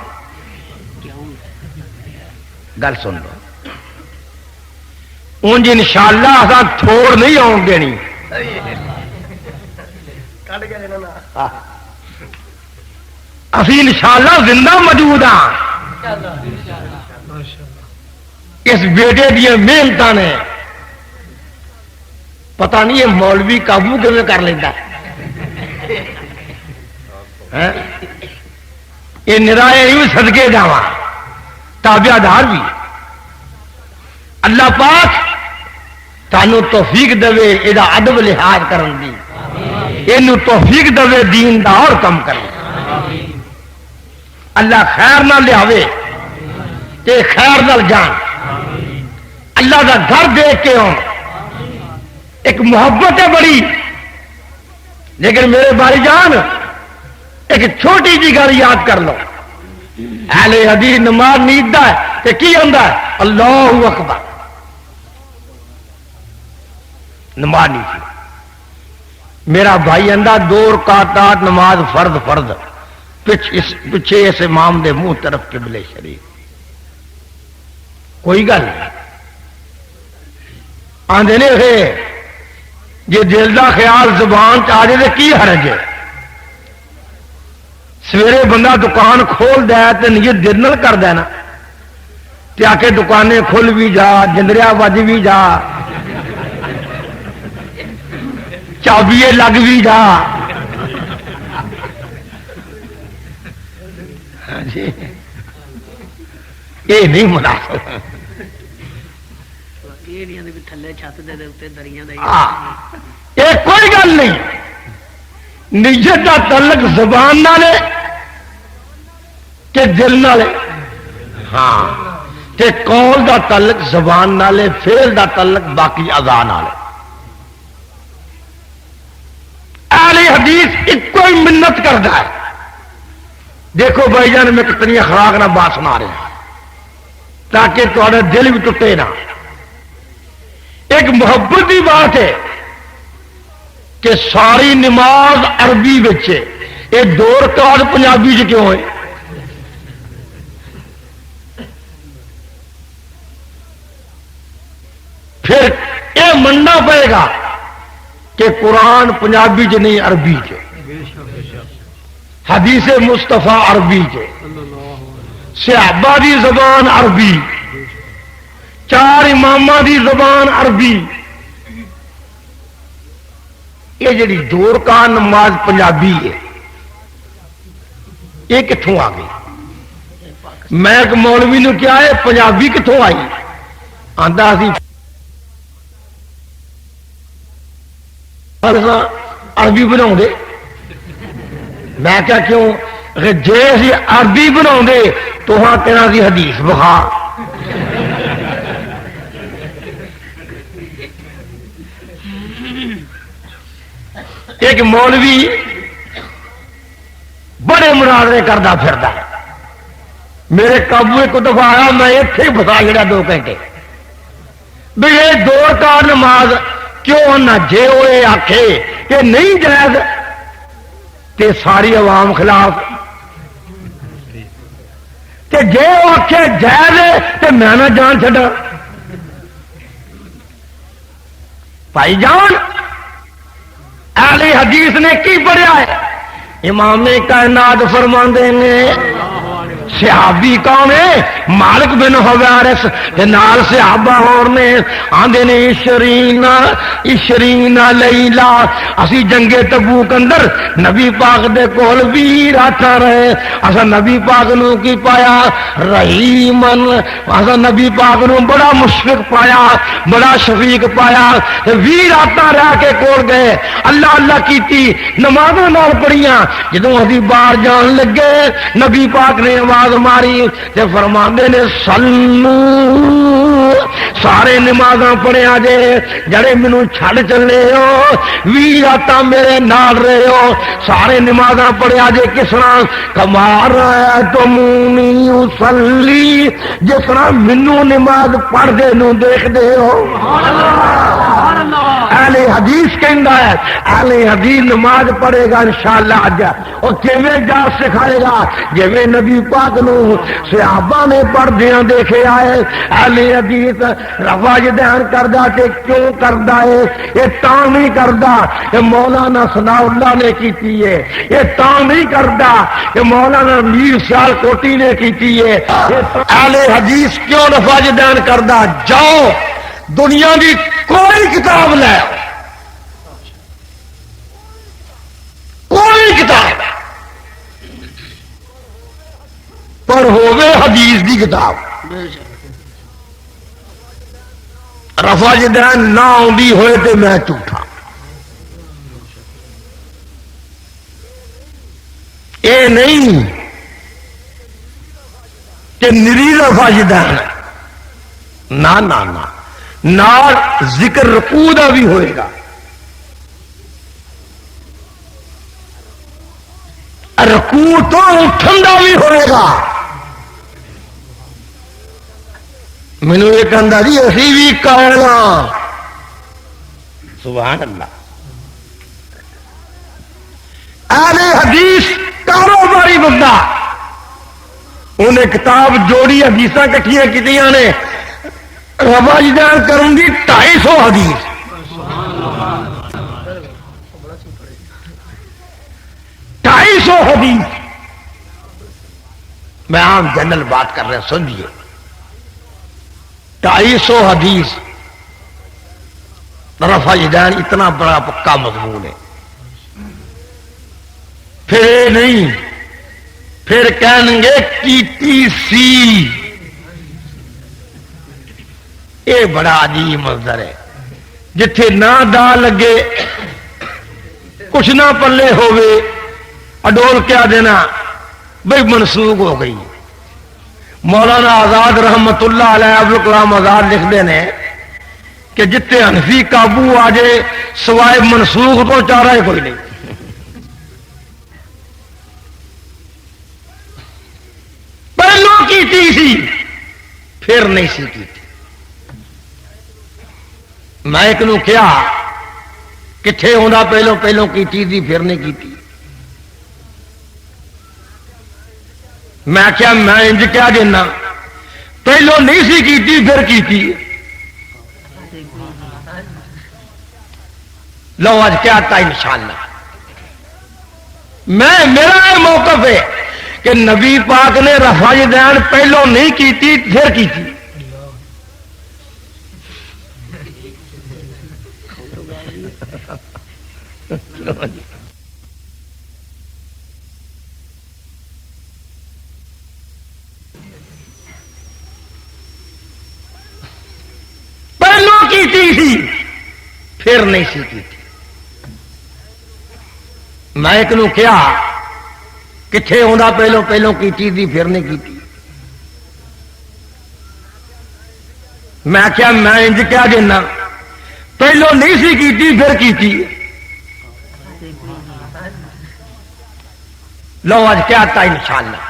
S2: گل سن لو، انج انشاءاللہ اساں تھوڑ نہیں آن دینی. اسی انشاءاللہ زندہ موجود ہاں. اس بیٹے دیا محنت نے پتہ نہیں یہ مولوی قابو کیویں کر لیتا. یہ نرائے بھی صدقے جاواں، تابعہ دار بھی. اللہ پاک تانوں توفیق دے یہ ادب لحاظ کرن دی، یہ توفیق دے دین دا اور کم کرنے، اللہ خیر نہ لے تے خیر نال جان، اللہ دا گھر دیکھ کے ہوں ایک محبت ہے بڑی، لیکن میرے بھائی جان ایک چھوٹی جی گل یاد کر لو، اہل حدیث نماز نیدہ ہے تے کی ہوندا ہے اللہ اکبر، نماز نہیں تھی۔ میرا بھائی اندہ 2 رکعتات نماز فرض پیچھے اس امام دے منہ طرف قبلے شریف، کوئی گل نہیں آندے نے جی دل دا خیال زبان چ آ جائے تو کی حرج ہے؟ سویرے بندہ دکان کھول دے تو نیت دل نال کر دینا تے آ کے دکانیں کھل بھی جا، جندریا بج بھی جا، چابیے لگ بھی جا، جی یہ نہیں مناسب، یہ کوئی گل نہیں، نیت کا تعلق زبان نالے کہ دل نالے، ہاں تے قول دا تعلق زبان نالے، فعل دا تعلق باقی اعضاء نالے۔ اہل حدیث ایک کوئی منت کرتا ہے، دیکھو بھائی جان میں کتنی اخلاق نہ بات سنا رہا تاکہ تھوڑا دل بھی ٹوٹے نہ۔ ایک محبت کی بات ہے کہ ساری نماز عربی بچے، یہ 2 رکعت پنجابی چ کیوں ہے؟ پھر یہ مننا پڑے گا کہ قرآن پنجابی چ نہیں عربی چ، حدیث مصطفیٰ عربی چ، صحابہ دی زبان عربی، 4 امامہ دی زبان عربی، یہ جڑی 2 رکعت نماز پنجابی ہے یہ کتوں آ گئی؟ میں ایک مولوی نے کیا ہے پنجابی کتوں آئی؟ آندا سی عربی بنا دے، میں کیا کیوں جی اسی عربی بنا دے تو ہاں کہنا سی حدیث بخا، ایک مولوی بڑے مناظرے کرتا پھرتا ہے، میرے قابو ایک دفعہ آیا، میں اتنے بسا جڑا 2 گھنٹے بھی یہ 2 رکعت نماز کیوں نہ جے وہ آخے کہ نہیں جائز تے ساری عوام خلاف، تے جے وہ آخے جائز تے میں نہ جان چھڈا۔ بھائی جان اہل حدیث نے کی پڑھیا ہے؟ امام کائنات فرماندے نے صحابی کون ہے؟ مالک بن حویرث نال صحابہ اور نے آندے نے 20 لیلہ اسی جنگ تبوک اندر نبی پاک دے کول 20 راتاں رہے، اسا نبی پاک نو کی پایا رحیمن، اسا نبی پاک نو بڑا مشفق پایا، بڑا شفیق پایا، 20 راتاں رہ کے کول گئے، اللہ اللہ کیتی، نمازاں نال پڑھیاں، جدوں اسی باہر جان لگے نبی پاک نے آواز ماری تے فرماندے نے سلو، سارے نمازاں پڑھیا جے جڑے مینوں چھڈ چلے ہو، 20 راتاں میرے نال رہے ہو، سارے نمازاں پڑھیا جے کس طرح؟ کما رأیتمونی اصلی، جس طرح مینوں نماز پڑھدے نوں دیکھدے ہو۔ اہل حدیث کہندا ہے اہل حدیث نماز پڑھے گا انشاءاللہ اج اور کیویں جا سکھائے گا جویں نبی پاک نو صحابہ نے پڑھدیاں دیکھے آئے۔ اہل حدیث رواج بیان کردا تے کیوں کردا ہے؟ یہ تاں نہیں کردا کہ مولانا ثناء اللہ نے کیتی ہے، یہ تاں نہیں کردا کہ مولانا میر سیال کوٹی نے کیتی ہے۔ اہل حدیث کیوں رواج بیان کردا؟ جاؤ دنیا کی کوئی کتاب لے، کوئی کتاب پر ہووے حدیث کی کتاب، رفع جدین نہ آندی ہوئے تے میں جھوٹا. اے نہیں کہ نری رفع جدین نہ ذکر رکوع دا بھی ہوئے گا. رکوع تو اٹھن دا بھی ہوئے گا. مینو یہ کہندا جی اسی بھی کہنا سبحان اللہ. اہل حدیث کاروباری بندہ انہیں کتاب جوڑی حدیث کٹھیاں کیتیاں نے رفع جدین کرن دی 250 حدیث. حدیث میں عام جنرل بات کر رہے ہیں سمجھیے. 250 حدیث رفع جدین اتنا بڑا پکا مضمون ہے. پھر یہ نہیں پھر کہیں گے کیتی سی. یہ بڑا عجیب منظر ہے جتھے نہ دا لگے کچھ نہ پلے ہوئے اڈول کیا دینا بھئی منسوخ ہو گئی. مولانا آزاد رحمت اللہ علیہ ابوالکلام آزاد لکھتے ہیں کہ جتنے حنفی قابو آ جائے سوائے منسوخ تو چارہ ہی کوئی نہیں. پہلو کی سی پھر نہیں سی کی. میں ایک نو کیا کتنے ہونا پہلو کی تھی پھر نہیں کی. میں کیا میں انج کیا دینا پہلو نہیں سی کیتی پھر کیتی. لو آج کیا تھا انشاءاللہ میرا یہ موقف ہے کہ نبی پاک نے رفع جدین پہلو نہیں کیتی پھر کیتی. تھی پھر نہیں سی کی. میں ایک نو کیا کتنے ہونا پہلو کی تھی پھر نہیں کی. میں کیا میں انج کیا دینا پہلو نہیں سی کی پھر کی. لو آج کیا تھا انشاءاللہ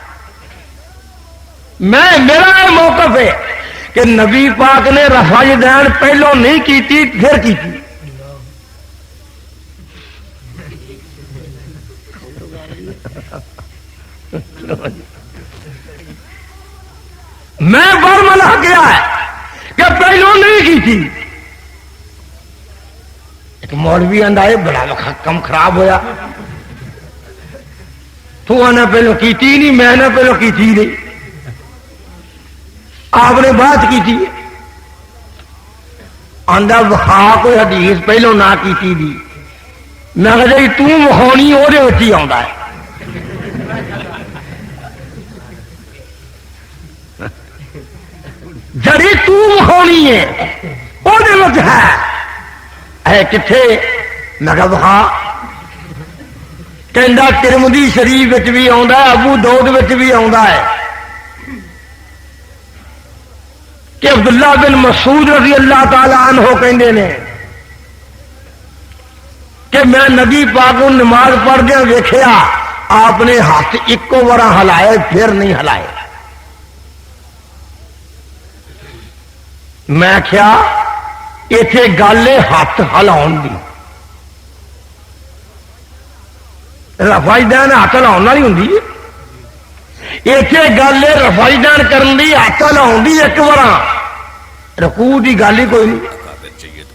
S2: میرا یہ موقف ہے کہ نبی پاک نے رفع جدین پہلو نہیں کیتی پھر کیتی. میں برملا گیا ہے کہ پہلو نہیں کیتی. ایک مولوی آندا بڑا کم خراب ہویا تو آنا پہلو کیتی نہیں میں نے پہلو کیتی نہیں. آپ نے بات کی تھی آندا وخا کوئی حدیث پہلو نہ کیتی دی. میں کہا جی تو وخاونی وہ ہی آندا ہے. جڑی تو وخاونی ہے وہ ہے کتنے میں کہا وخا کہندا ترمذی شریف وچ بھی آندا ہے ابو داؤد وچ بھی آندا ہے کہ عبداللہ بن مسعود رضی اللہ تعالی عنہ کہندے نے کہ میں نبی پاک کو نماز پڑھدے ویکھیا آپ نے ہاتھ ایکو بار ہلائے پھر نہیں ہلائے. میں کیا ایتھے گل ہے ہاتھ ہلاؤن دی. رفع جدین ہاتھ ہلاؤن والی ہوندی ہے. ایتھے گل ہے رفع جدین کرن دی ہاتھ ہلاؤن دی ایک بار رکوع دی گل ہی کوئی نہیں.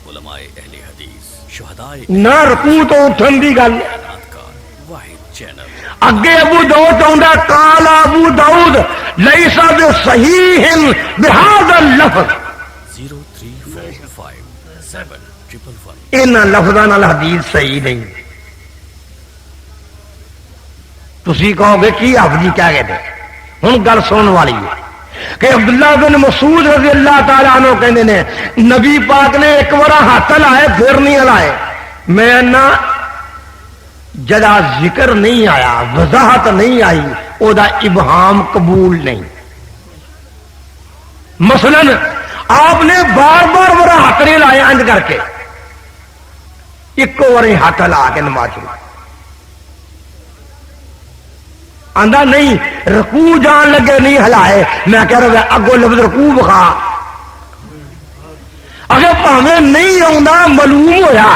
S1: علماء اہل حدیث شہدائے
S2: نہ رکوع تو اٹھن دی گل
S1: واحد چینل.
S2: اگے ابو داؤد آندا قال ابو داؤد لیس بصحیح بہذا اللفظ
S1: 0345711.
S2: ان لفظاں نال حدیث صحیح نہیں. تسی کہو گے کی آپ جی کیا کہتے ہوں گل سنن والی ہے. کہ عبداللہ بن مسعود رضی اللہ تعالیٰ عنہ کہنے نے نبی پاک نے ایک بار ہاتھ لائے پھر نہیں ہلائے. میں نہ جدا ذکر نہیں آیا وضاحت نہیں آئی او دا ابہام قبول نہیں. مثلا آپ نے بار بار بڑا ہاتھ نہیں لائے انج کر کے ایک بار ہاتھ لا کے نماز چلا آندا نہیں رکوع جان لگے نہیں ہلائے. میں کہہ رہا اگو لفظ رکوع بخا اگر پاویں نہیں آندا معلوم ہویا.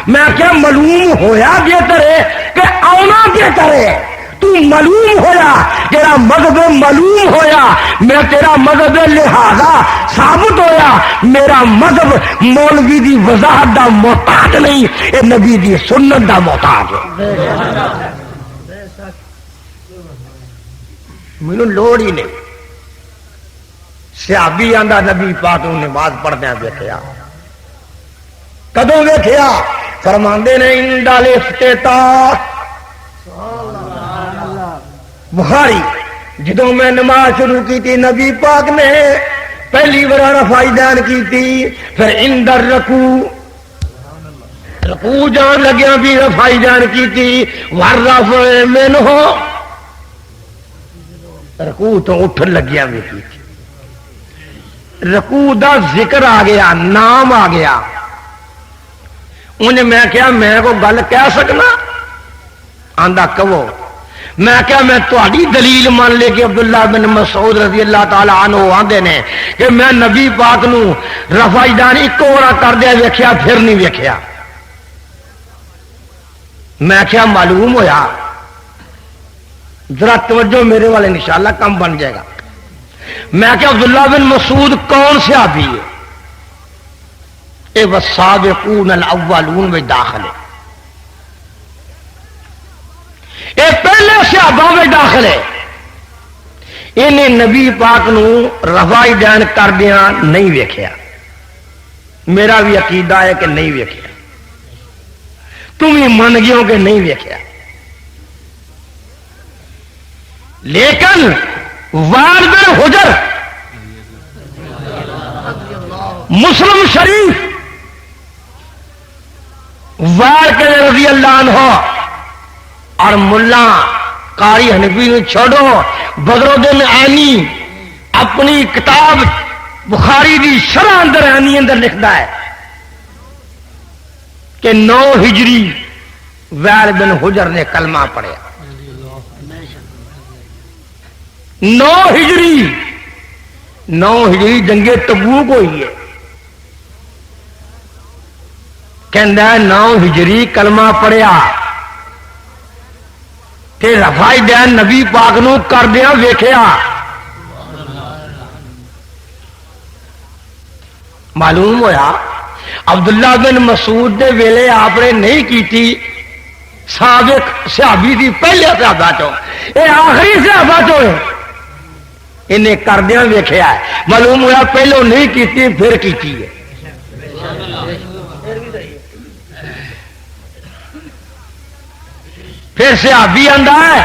S2: میں کیا معلوم ہویا بہتر ہے کہ آنا بہتر ہے. تو معلوم ہویا تیرا مذہب معلوم ہویا میں تیرا مذہب لہذا ثابت ہویا. میرا مذہب مولوی دی وضاحت دا محتاج نہیں اے نبی دی سنت دا محتاج ہے. مینوں لوڑ ہی نہیں. صحابی آندا نبی پاک نوں نماز پڑھدیاں ویکھیا. کدوں ویکھیا؟ فرماندے نے اندال افتتاح بخاری جدوں میں نماز شروع کی تھی نبی پاک نے پہلی بار رفع دین کی تھی. پھر اندر رکوع جان لگیا بھی رفع دین کی تھی. ورفع منہ رکوع تو اٹھن لگیا بھی تھی. رکوع دا ذکر آ گیا نام آ گیا. انہیں میں کیا میں کو گل کہہ سکنا آندا کہو. میں کیا میں تہاڈی دلیل مان لے کہ عبداللہ بن مسعود رضی اللہ تعالی عنہ آندے نے کہ میں نبی پاک نو رفع دین ایک بار کر دیا ویکھیا پھر نہیں ویکھیا. میں کیا معلوم ہویا ذرا توجہ میرے والے انشاءاللہ کم بن جائے گا. میں کہ عبداللہ بن مسعود کون صحابی ہے؟ اے والسابقون الاولون میں داخل ہے. اے پہلے صحابہ میں داخل ہے. انہیں نبی پاک نو رفع دین کر دیا نہیں ویکھیا. میرا بھی عقیدہ ہے کہ نہیں ویکھیا. تم ہی من گئے کہ نہیں ویکھیا. لیکن وائل بن حجر مسلم شریف وائل کے رضی اللہ عنہ اور ملا قاری حنفی نے چھوڑو بدرالدین عینی اپنی کتاب بخاری دی شرح اندر عینی اندر لکھتا ہے کہ 9 ہجری وائل بن حجر نے کلمہ پڑھیا. 9 ہجری جنگ تبوک ہوئی ہے. کہندا ہے 9 ہجری کلمہ پڑھیا تے رفع دین نبی پاک نو کردیا ویکھیا. معلوم ہویا عبداللہ بن مسعود دے ویلے آپ نے نہیں کیتی. سابق صحابی دی پہلے صحابہ چوں اے آخری صحابہ چوں انہیں کردیا ویکھیا ہے. معلوم ہوا پہلو نہیں کیتی پھر کیتی ہے. پھر صحابی آندا ہے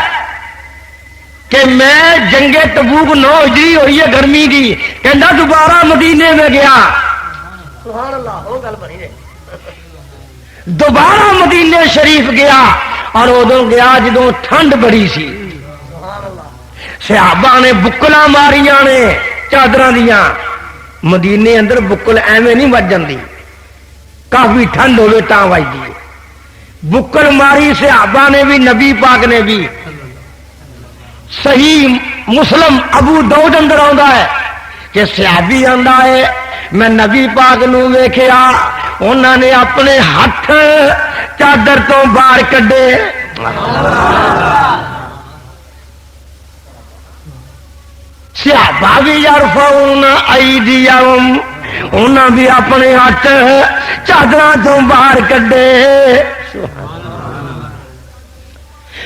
S2: کہ میں جنگ تبوک 9 ہجری ہوئی ہے گرمی کی. کہندا دوبارہ مدینے میں گیا. سبحان اللہ وہ گل بنی ہے. دوبارہ مدینے شریف گیا اور ادو گیا جدوں ٹھنڈ بڑی سی. صحابہ نے بکلا ماریاں نے چادر دیا. مدینے اندر بکل ایویں نہیں وج جاندی کافی ٹھنڈ ہوے تاں وجدی. بکل ماری صحابہ نے بھی نبی پاک نے بھی. صحیح مسلم ابو داؤد اندر آندا ہے کہ صحابی آندا ہے میں نبی پاک نو ویکھیا انہاں نے اپنے ہاتھ چادر تو باہر کڈے. صحابہ بھی یرفعون ایدیہم انہاں بھی اپنے ہاتھ چادراں تو باہر کڈے.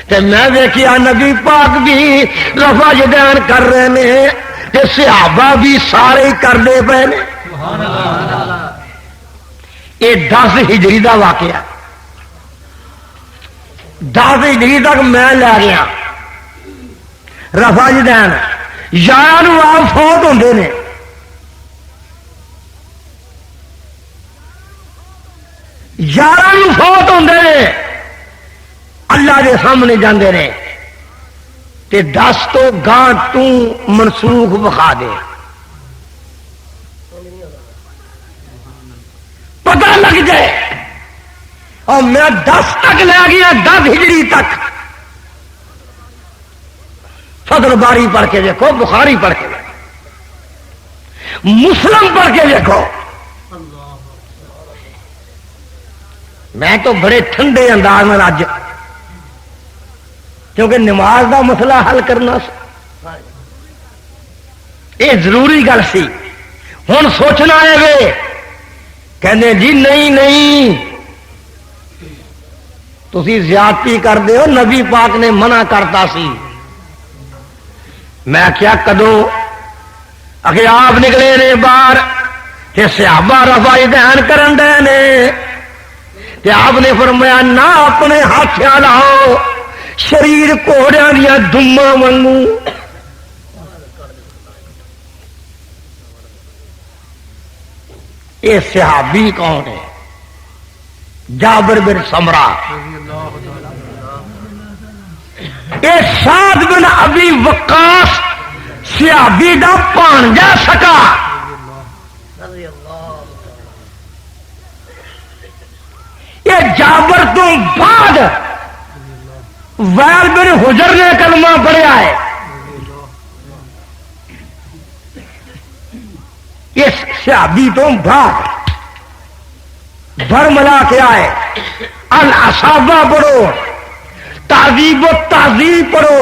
S2: تے میں ویکھیا نبی پاک بھی رفع دین کر رہے ہیں تے صحابہ بھی سارے کرتے پے نے. یہ 10 ہجری دا واقعہ. 10 ہجری تک میں لے گیا رفع دین. یار آپ فوت ہوندے نے، یار فوت ہوندے نے، اللہ دے سامنے جاندے نے تے 10 تو گاں تو منسوخ بخا دے، پتہ لگ جائے اور میں 10 تک لے گیا، 10 ہجری تک فضل باری پڑھ کے دیکھو، بخاری پڑھ کے دیکھو، مسلم پڑھ کے دیکھو، میں تو بڑے ٹھنڈے انداز میں اج، کیونکہ نماز دا مسئلہ حل کرنا یہ ضروری گل سی۔ ہن سوچنا ہے وے کہنے جی نہیں نہیں تسی زیادتی کر دے ہو، نبی پاک نے منع کرتا سی۔ میں کیا کدو اگے آپ نکلے نے باہر کہ صحابہ رفع دین کرن دے نے تے آپ نے فرمایا نہ اپنے ہاتھ لاؤ، شریر گھوڑیاں دیا دماں وانگوں۔ یہ صحابی کون ہے؟ جابر بن سمرہ، یہ سعد بن ابی وقاص صحابی دا بھانجا سکا، یہ جابر تو بعد ویل بن حجر نے کلمہ پڑھیا ہے، اس صحابی تو بعد برملا کے آئے، الاصابہ پڑھو، تہذیب و تہذیب پڑھو،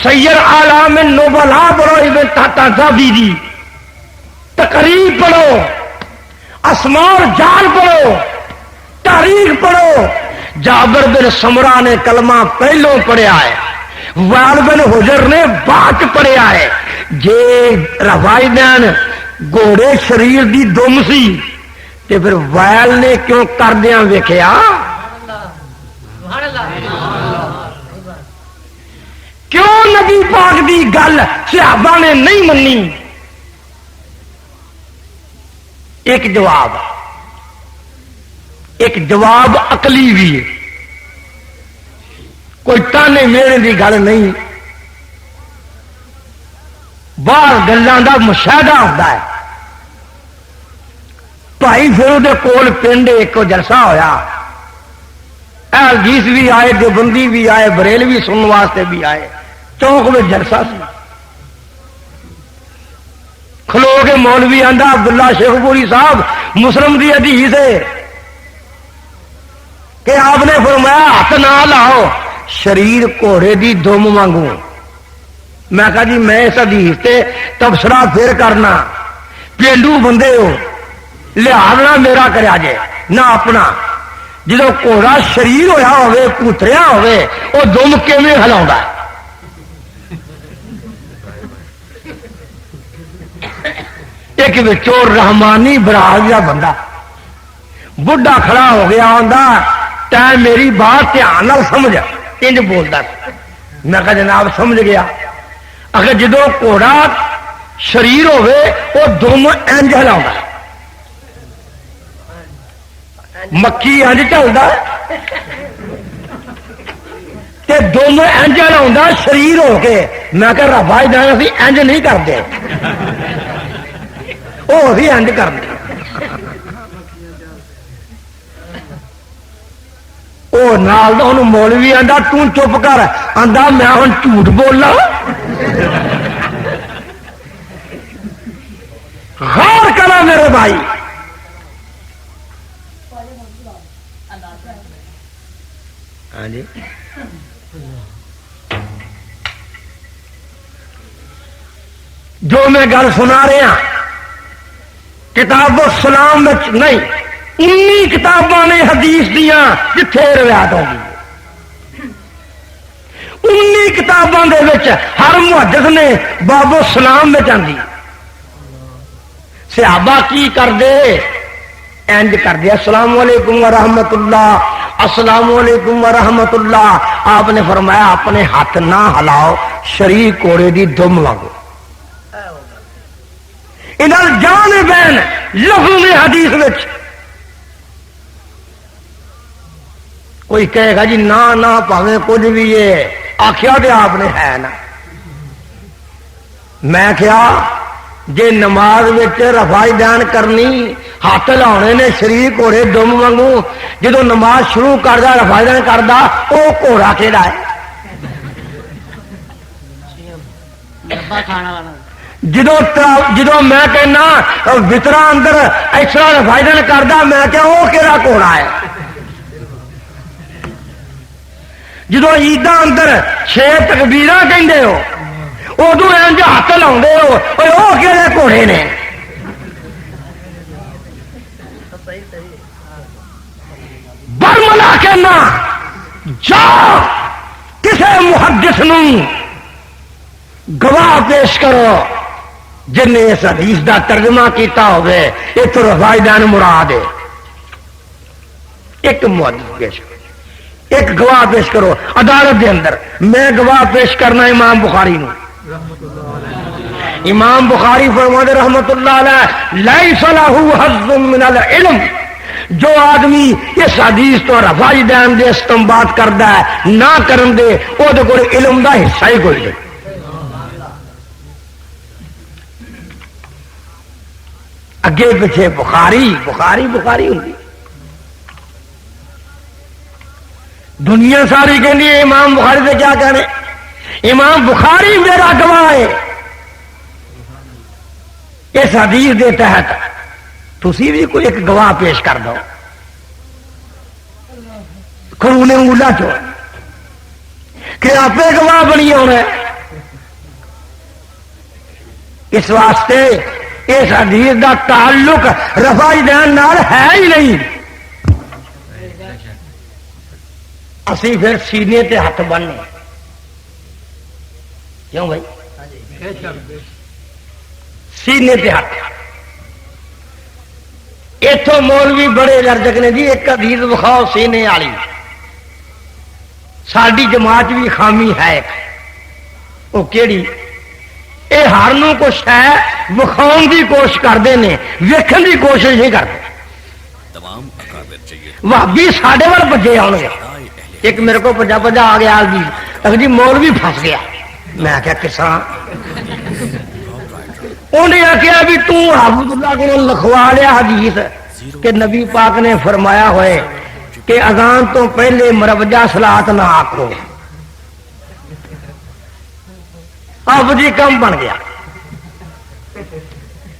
S2: سیر اعلام النبلاء پڑھو، ابن تہذیبی دی تقریب پڑھو، اسماء الرجال پڑھو، تاریخ پڑھو۔ جابر بن سمرہ نے کلمہ پہلو پڑھیا ہے، ویل بن حجر نے بعد پڑھیا ہے۔ جے رفائی دین گھوڑے شریر دی دم سی تے پھر ویل نے کیوں کردیاں ویکھیا؟ کیوں نبی پاک دی گل صحابہ نے نہیں منی؟ ایک جواب عقلی بھی ہے، کوئی تانے میرے دی گل نہیں، باہر گلاں دا مشاہدہ ہوتا ہے۔ بھائی پھر دے کول پنڈ ایک جلسہ ہویا، اہل حدیث بھی آئے، دیوبندی بھی آئے، بریلوی سننے واسطے بھی آئے، چوک میں جلسہ سی، کھلو کے مولوی آندا عبداللہ شیخ پوری صاحب مسلم دی حدیث ہے کہ آپ نے فرمایا ہاتھ نہ لاؤ، شریر گھوڑے دی دم وانگوں۔ میں کہا جی میں اس حدیث تے تبصرہ پھر کرنا، پینڈو بندے ہو لحاظ نہ میرا کریا جے نہ اپنا، جدو گھوڑا شریر ہویا ہوئے پوتریا ہوئے وہ دم کیویں ہلاوندا ہے؟ ایک وچوں رحمانی برال جا بندہ بڈھا کھڑا ہو گیا آندا تے میری بات دھیان نال سمجھ، انج بولدا۔ میں کہا جناب سمجھ گیا۔ اگر جدو گھوڑا شریر ہوئے وہ دم انج ہلاوندا ہے، مکھی انج چلدا تے دم انج ہلاوندا شریر ہو کے۔ میں کہ رفع دین اسی انج نہیں کرتے، وہ بھی انج کرتے۔ وہ نال انہوں مولوی آندا تو چپ کر، آندا میں ہن جھوٹ بولنا۔ غور کرو میرے بھائی، ہاں جی جو میں گل سنا رہا کتاب السلام نہیں، 19 کتاباں نے حدیث دیا جتھے روایت ہوگی، 19 کتاباں دے وچ ہر محدث نے باب السلام میں آندی۔ صحابہ کی کر دے؟ انج کر دے السلام علیکم ورحمت اللہ، السلام علیکم ورحمت اللہ۔ آپ نے فرمایا اپنے ہاتھ نہ ہلاؤ، شریر کوڑے دی دم وانگو۔ انہاں جان بین لفظ میں حدیث وچ کوئی کہے گا جی نہ پاویں کچھ بھی ہے آخیا تو آپ نے ہے نا. میں کیا جے نماز وچ رفع دین کرنی ہاتھ لاؤنے نے شریک گھوڑے دم وانگو جدو نماز شروع کردا رفع دین کردا او گھوڑا کیڑا ہے؟ جدو میں کہنا وطرا اندر ایسا رفع دین کردا میں کیا وہ کیڑا گھوڑا ہے؟ جدو عیداں اندر 6 تکبیراں کہندے ہو ادو انج ہاتھ لاؤندے ہو وہ کہڑے گھوڑے نے؟ برملا کہنا جا کسے محدث نو گواہ پیش کرو جن نے اس حدیث دا ترجمہ کیتا ہوئے یہ تو رفع دین مراد ہے. ایک محدث پیش کرو ایک گواہ پیش کرو عدالت دے اندر. میں گواہ پیش کرنا امام بخاری نو. امام بخاری فرماتے رحمت اللہ علیہ لیس لہ حظ من العلم، جو آدمی اس حدیث تو رفع دین دے استنباط کردا ہے نہ کرن دے او دے کول علم دا حصہ ہی کوئی نہیں. اگے پیچھے بخاری ہوندی دنیا ساری کہندی ہے امام بخاری سے کیا کہنے. امام بخاری میرا گواہ ہے. اس حدیث دے تحت تسی بھی کوئی ایک گواہ پیش کر دو قانون اولا چو کہ آپ گواہ بنی ہونا. اس واسطے اس حدیث دا تعلق رفع دین نال ہے ہی نہیں. اسی پھر سینے تے ہاتھ بننے کیوں بھائی؟ سینے تے ہاتھ اتوں مولوی بڑے لرجک نے جی ایک حدیث وکھاؤ سینے والی. ساری جماعت بھی خامی ہے وہ کیڑی؟ یہ ہر کچھ ہے وکھاؤ کی کوشش کرتے ہیں ویکھن کی کوشش نہیں کرتے. بھابی ساڈے وال بجے آؤ گے. ایک میرے کو پجا آ گیا جی مولوی پھنس گیا. میں کیا کسان انہیں آخیا بھی تحفظ اللہ کو لکھوا لیا حدیث کہ نبی پاک نے فرمایا ہوئے کہ اذان تو پہلے مروجہ صلاۃ نہ آکھو. اب جی کم بن گیا.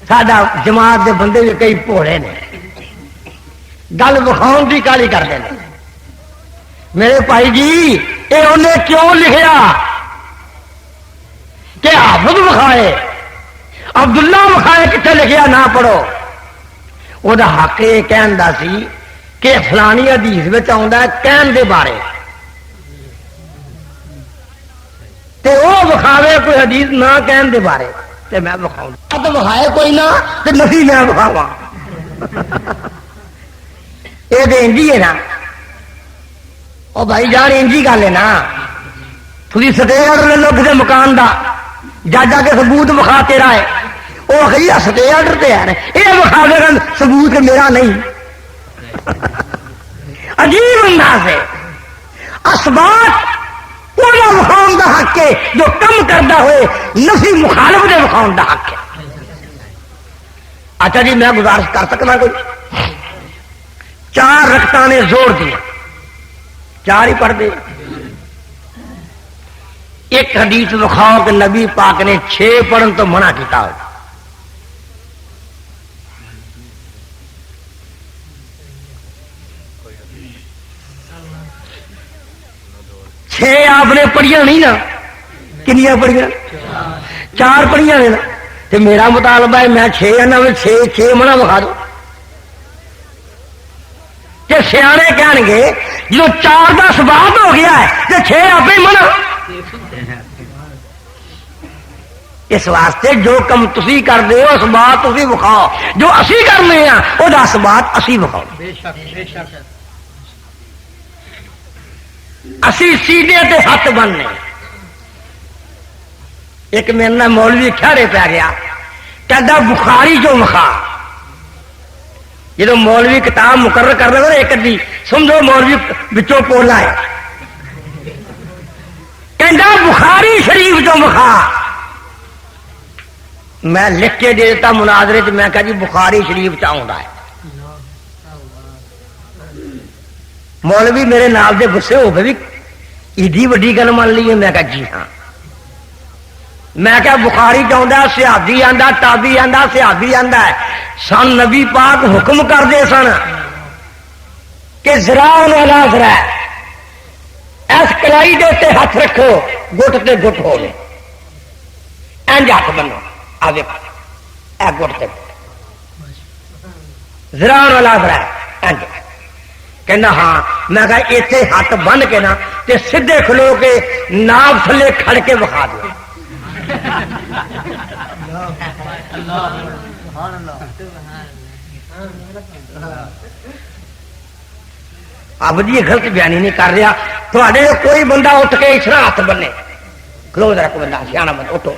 S2: ساڈا جماعت دے بندے بھی کئی بھوڑے نے گل وکھاؤ کی کالی کرتے ہیں. میرے بھائی جی یہ انہیں کیوں لکھیا کہ حافظ وکھائے عبداللہ وکھائے کتنے لکھیا نہ پڑھو. وہ حق یہ کہندا سی کہ فلانی حدیث میں آتا ہے کہن دے بارے تے وہ وکھاوے کوئی حدیث نہ کہن دے بارے تے میں وکھاؤں تو وکھائے کوئی نہ تے نفی میں وکھاواں. یہ تو انجی ہے نا او بھائی جان انجی گل ہے نا. تھی سٹے آرڈر لے لو کسی مکان کا جج آ کے ثبوت وکھا تیرا ہے وہ آخری سٹے آرڈر پہ ہے یہ وکھا دے گا ثبوت میرا نہیں. عجیب انداز ہے. اسباب وہ وکھاؤ کا حق ہے جو کم کرتا ہوئے نفی مخالف نے وکھاؤ کا حق ہے. اچھا جی میں گزارش کر سکنا کوئی 4 رکعتاں نے زور دیا 4 ہی پڑھ دے. ایک حدیث وکھاؤ کہ نبی پاک نے 6 پڑھن تو منع کیتا ہو. آپ نے پڑھیا نہیں نا کنیاں پڑھیا 4 پڑھیا نے نا. تو میرا مطالبہ ہے میں 6 آنا 6 منع وکھا دو. کہ سیانے کہن گے جو 4 کا سباب ہو گیا ہے تو 6 آپ ہی منع. اس واسطے جو کم تسی کر دے ہو اسباب تسی وکھاؤ جو اسی کرنے ہیں وہ اسباب اسی وکھاؤ. اسی سیدھے تے ہاتھ بننے. ایک میرے نال مولوی کھڑے پہ گیا کہتا بخاری جو وکھا. جدو مولوی کتاب مقرر کر رہے ایک ادی سمجھو مولوی بچوں پولا ہے کہتا بخاری شریف جو وکھا. میں لکھ کے دے دیتا مناظرے چ میں کہا جی بخاری شریف چاہتا ہے. مولوی میرے نال دے غصے ہو گئے بھی ایڈی وڈی گل مان لی ہے. میں کہا جی ہاں. میں کہا بخاری چاہتا صحابی آندا تابعی آندا صحابی آندا ہے. سن نبی پاک حکم کرتے سن کہ ذراع والا ذرا اس کلائی دے تے ہاتھ رکھو گٹ تے گٹ ہو گئے انج ہاتھ بنو آ دیکھو اے گٹ تے ذراع والا ذرا انج کہنا ہاں. میں کہا ایتھے ہاتھ بن کے نا تے سیدھے کھلو کے ناف تھلے کھڑ کے بخا دو. اب جی غلط بیانی نہیں کر رہا. تھوڑے کوئی بندہ اٹھ کے اس طرح ہاتھ بنے کھلو ذرا کوئی بندہ سیاح بندہ اٹھو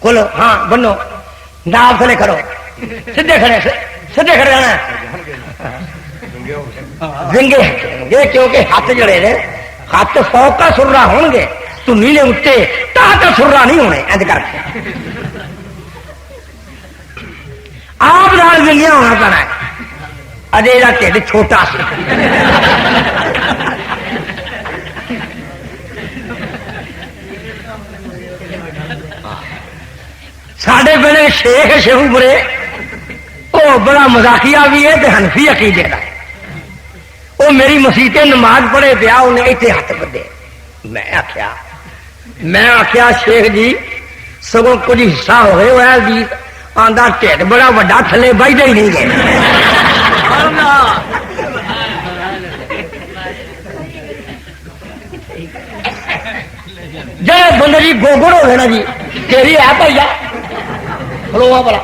S2: کھولو ہاں بنو ناف تھلے کھڑو سیدھے کھڑے سیدھے کھڑے رہنا گے کیونکہ ہاتھ جڑے نے ہاتھ سو کا سرا ہون گے تو نیلے اٹھتے تا سرا نہیں ہونے انج کر کے آپ نال ونگیا ہونا پڑنا ہے. اجے یہ ٹھڈ چھوٹا سی ساڈے پہلے شیخ شیخو برے وہ بڑا مزاقیہ بھی ہے تے حنفی عقیدے دا. وہ میری مسیح نماز پڑھے پیا انہیں اتنے ہاتھ بدے. میں آخیا شیخ جی سگوں کچھ حصہ ہوئے ہوا جی آندا ٹھڈ بڑا وڈا تھلے بہتے ہی نہیں گئے. جی بندے جی گوگڑ ہو نا جی تیری ہے بھائی کھلوا بڑا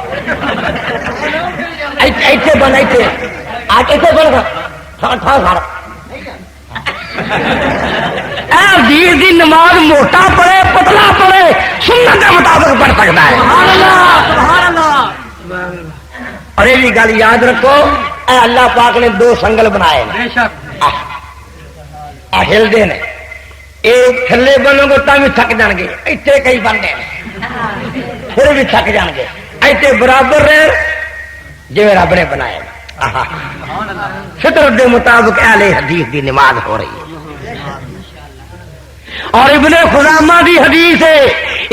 S2: ایتھے بن ایتھے آج ایتھے بن کھا سارا حدیث دی نماز موٹا پڑے پتلا پڑے سنت کے مطابق پڑھ سکتا ہے. اور یہ بھی گل یاد رکھو اے اللہ پاک نے دو سنگل بنائے ہلدے نے. ایک تھلے بنو گے تو بھی تھک جان گے اتنے کئی بنتے پھر بھی تھک جان گے ایتھے برابر رہے جی رب نے بنائے. فطرت کے مطابق اہل حدیث دی نماز ہو رہی ہے. اور ابن خزامہ دی حدیث ہے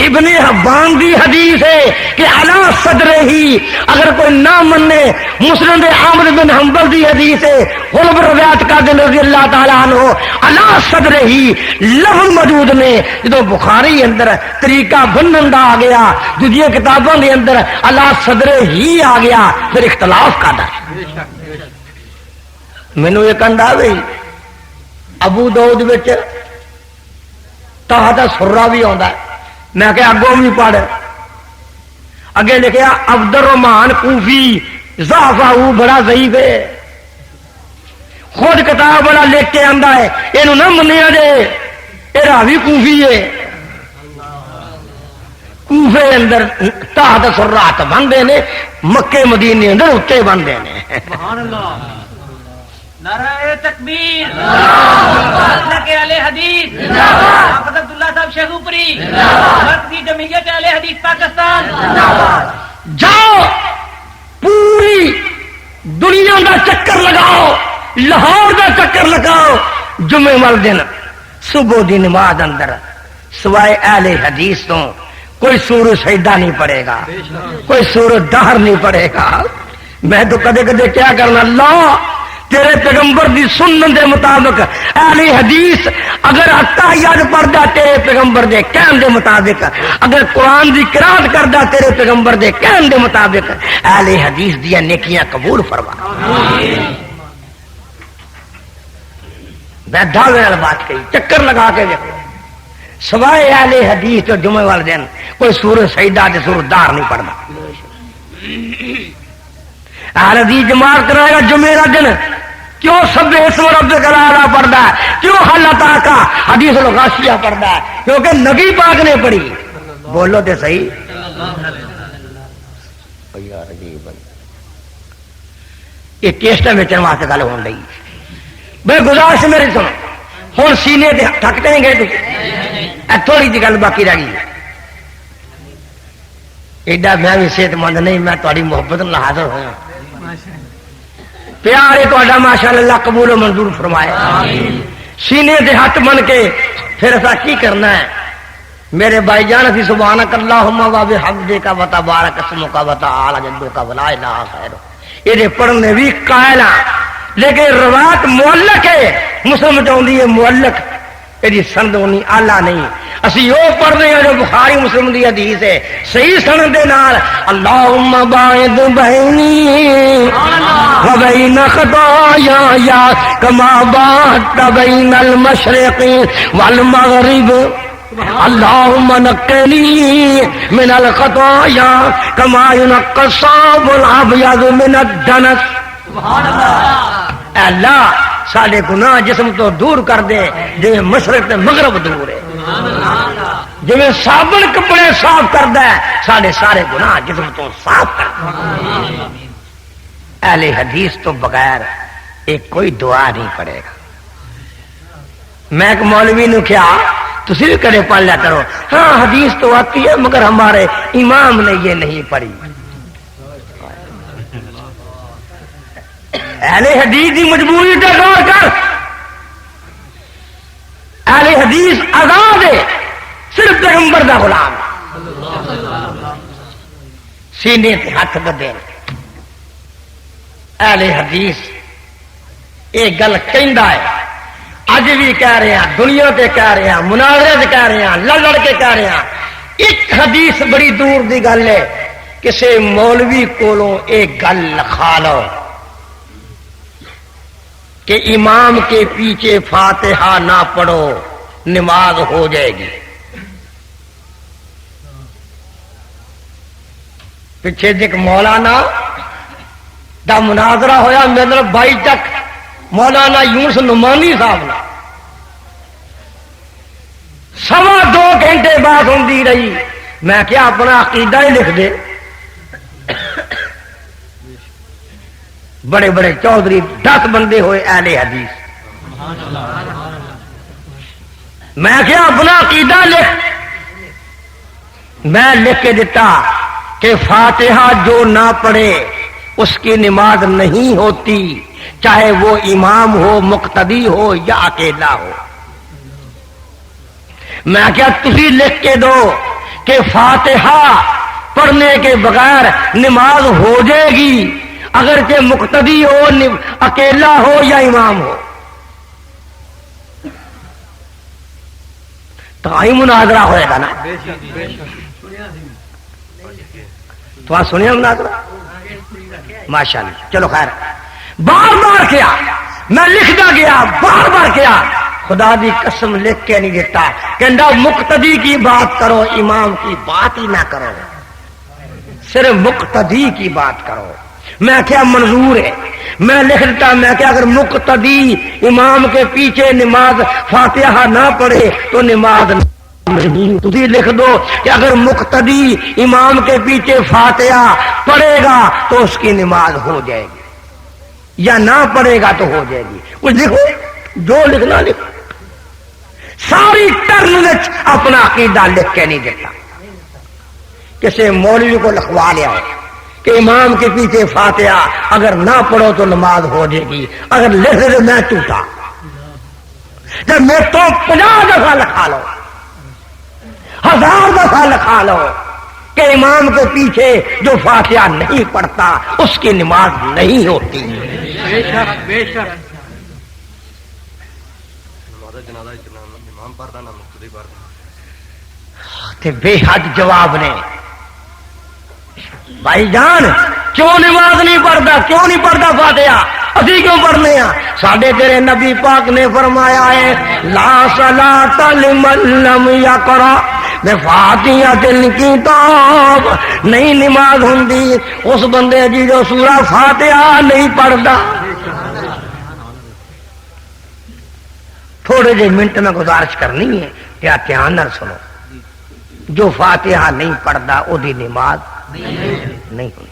S2: ابن حبان دی حدیث ہے کہ علی صدر ہی اگر کوئی نہ منے مسند احمد بن حنبل دی حدیث ہے غلب روایت کا دل رضی اللہ تعالیٰ عنہ علی صدر ہی لفظ موجود نے. جدو بخاری اندر طریقہ بنن دا آ گیا دوجی کتابوں کے اندر علی صدر ہی آ گیا پھر اختلاف کا دا. مینو یہ کہندا بھئی ابو داؤد وچ تحت سرا بھی آتا ہے. میں کہ اگوں بھی پڑھ اگے لکھیا عبد الرحمان کوفی ضعفہ بڑا ضعیف ہے. خود کتاب والا لکھ کے آندا ہے یہ نہ منیا جے یہ راوی کوفی ہے. کوفے اندر تحت سرات بنتے ہیں مکے مدینے اندر اتنے بنتے ہیں.
S3: سبحان اللہ نعرہ تکبیر اللہ کے اہل حدیث حافظ عبداللہ صاحب شیخوپری مرکزی جمعیت اہل حدیث پاکستان.
S2: جاؤ پوری دنیا کا چکر لگاؤ لاہور کا چکر لگاؤ جمعے والے دن صبح دی نماز اندر سوائے اہل حدیث تو کوئی سورج سجدہ نہیں پڑے گا کوئی سورج دہر نہیں پڑے گا. میں تو کدے کدے کیا کرنا اللہ تیرے پیغمبر دی سنن دے مطابق اہل حدیث اگر اتحیات پڑھدا تیرے پیغمبر دے کہن دے مطابق اگر قرآن دی قرات کردا تیرے پیغمبر دے کہن دے مطابق اہل حدیث دی نیکیاں قبول فرما. میں دعوے نال بات کہی چکر لگا کے دیکھو سوائے اہل حدیث تو جمعے والے دن کوئی سورج سجدہ تے سورج دار نہیں پڑھدا. اہل حدیث جماعت کرائے گا جمعے کا دن کیوں سب اسم ربک الاعلی پڑھتا ہے کیوں حل عطا کا حدیث الغاشیہ پڑھتا ہے کیونکہ نبی پاک نے پڑھی. بولو تے صحیح یار عجیب یہ ٹیسٹ ویچن واسطے گل ہون لئی بے گزارش میری سنو ہوں سینے تھک دیں گے تھوڑی جی گل باقی رہ گئی ایڈا میں بھی صحت مند نہیں میں تاری محبت نال حاضر ہوا پیار ہے تا ماشاء اللہ قبول و منظور فرمائے سینے دے ہاتھ بن کے پھر ایسا کی کرنا ہے میرے بھائی جان اسی سبحانک اللہم و بحمدک و تبارک اسمک و تعالی جدک ولا الہ غیرک یہ پڑھنے بھی قائل ہیں لیکن روایت معلق ہے مسلم چاہتی ہے معلق یہ سند ہونی آلہ نہیں اسی وہ پڑھنے ہیں جو بخاری مسلم دی حدیث ہے صحیح سند دے نال اللہم باعد بینی و بین خطایا کما باعدت بین المشرق والمغرب اللہم نقنی من الخطایا کما ینقی الثوب الابیض من الدنس اللہ سارے گناہ جسم تو دور کر دے جی مشرق تے مغرب دور ہے جی صابن کپڑے صاف کر دے سارے سارے گناہ جسم تو صاف کر دے اہل حدیث تو بغیر ایک کوئی دعا نہیں پڑے گا میں ایک مولوی نے کیا تسی بھی کرے پڑھ لیا کرو ہاں حدیث تو آتی ہے مگر ہمارے امام نے یہ نہیں پڑھی اہل حدیث کی مجبوری کا غور کر اہل حدیث آزاد ہے صرف پیغمبر دا غلام سینے تے ہاتھ بدے اہل حدیث ایک گل کہندا ہے اج بھی کہہ رہے ہیں دنیا تے کہہ رہے ہیں مناظرے تے کہہ رہے ہیں لڑ کے کہہ رہے ہیں ایک حدیث بڑی دور دی گل ہے کسے مولوی کولوں ایک گل لکھا لو کہ امام کے پیچھے فاتحہ نہ پڑھو نماز ہو جائے گی پیچھے ایک مولانا دا مناظرہ ہویا میرے بھائی تک مولانا یونس نعمانی صاحب نے 2.25 گھنٹے بات ہوتی رہی میں کیا اپنا عقیدہ ہی لکھ دے بڑے بڑے چودھری 10 بندے ہوئے اہل حدیث میں کیا اپنا عقیدہ لکھ میں لکھ کے دیتا کہ فاتحہ جو نہ پڑھے اس کی نماز نہیں ہوتی چاہے وہ امام ہو مقتدی ہو یا اکیلا ہو میں کیا تسی لکھ کے دو کہ فاتحہ پڑھنے کے بغیر نماز ہو جائے گی اگرچہ مقتدی ہو اکیلا ہو یا امام ہو تو آئی مناظرہ ہوئے گا نا تو آپ سنیا مناظرہ ماشاءاللہ چلو خیر بار بار کیا میں لکھتا گیا بار بار کیا خدا دی قسم لکھ کے نہیں دیتا کہندا مقتدی کی بات کرو امام کی بات ہی نہ کرو صرف مقتدی کی بات کرو میں کیا منظور ہے میں لکھ دیتا میں کیا اگر مقتدی امام کے پیچھے نماز فاتحہ نہ پڑھے تو نماز نہیں تجھے لکھ دو کہ اگر مقتدی امام کے پیچھے فاتحہ پڑھے گا تو اس کی نماز ہو جائے گی یا نہ پڑھے گا تو ہو جائے گی کچھ لکھو جو لکھنا لکھو ساری ٹرن اپنا عقیدہ لکھ کے نہیں دیتا کسی مولوی کو لکھوا لیا ہے کہ امام کے پیچھے فاتحہ اگر نہ پڑھو تو نماز ہو جائے گی اگر لکھ دے میں ٹوٹا جب میں تو 50 دفعہ لکھا لو 1000 دفعہ لکھا لو کہ امام کے پیچھے جو فاتحہ نہیں پڑھتا اس کی نماز نہیں ہوتی
S3: بے شک بے شک
S2: بے حد جواب نے بھائی جان کیوں نماز نہیں پڑھتا کیوں نہیں پڑھتا فاتحہ اسی کیوں پڑھنے ہیں ساڈے تیرے نبی پاک نے فرمایا ہے لا صلاۃ لمن لم یقرأ بفاتحۃ الکتاب نہیں نماز ہوندی اس بندے جی جو سورہ فاتحہ نہیں پڑھتا تھوڑے جے منٹ میں گزارش کرنی ہے کیا دھیان نہ سنو جو فاتحہ نہیں پڑھتا وہ دی نماز نہیں ہوتی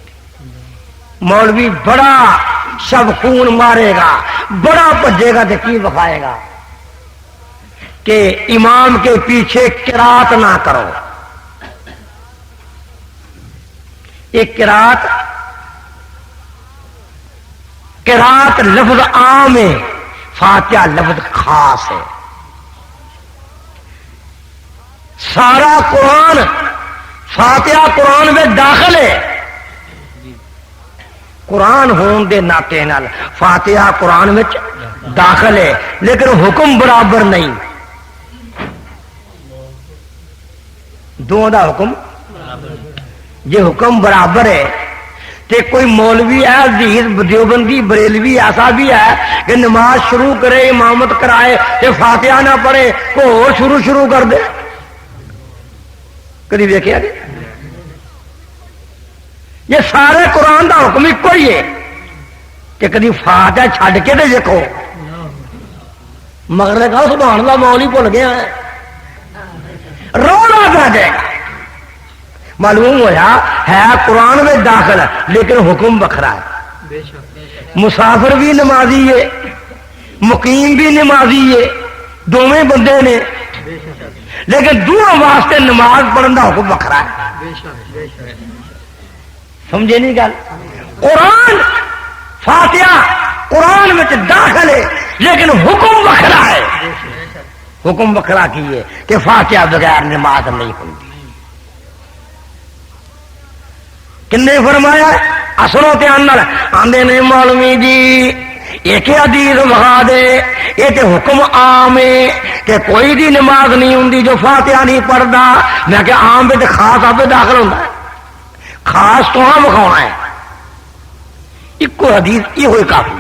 S2: مولوی بڑا شب خون مارے گا، بڑا بھجے گا تو کی بخائے گا کہ امام کے پیچھے قرات نہ کرو. ایک قرات لفظ عام ہے، فاتحہ لفظ خاص ہے. سارا قرآن فاتحہ قرآن میں داخل ہے. قرآن ہون دے ناطے نال فاتحہ قرآن میں داخل ہے، لیکن حکم برابر نہیں. دونوں دا حکم یہ حکم برابر ہے. تے کوئی مولوی ہے حدیث دیوبندی بریلوی ایسا بھی ہے کہ نماز شروع کرے امامت کرائے تے فاتحہ نہ پڑھے کو اور شروع کر دے. کدی دیکھا جی؟ یہ سارے قرآن دا حکم ایک ہی ہے کہ کدی فاتحہ چھڈ کے دے دیکھو. مگر نے کہا سبحان اللہ مول ہی بھول گیا ہے، رونا پہ جائے گا. معلوم ہوا ہے قرآن میں داخل لیکن حکم بکھرا ہے. مسافر بھی نمازی ہے، مقیم بھی نمازی ہے، دونوں بندے نے، لیکن دونوں واسطے نماز پڑھن کا حکم بکھرا ہے. سمجھے نہیں گل؟ قرآن فاتحہ قرآن میں داخل ہے لیکن حکم بکھرا ہے. حکم بکھرا کی ہے کہ فاتحہ بغیر نماز نہیں ہوتی. کنے فرمایا اصلوں دھیان آندے نے مولوی جی ایک حدیث وہا دے یہ تے حکم عام ہے کہ کوئی بھی نماز نہیں ہوندی جو فاتحہ نہیں پڑھتا. میں کہ عام پہ خاص آپ داخل ہوتا ہے، خاص تو ہاں بکھاؤنا ہے. ایک حدیث یہ ہوئی کافی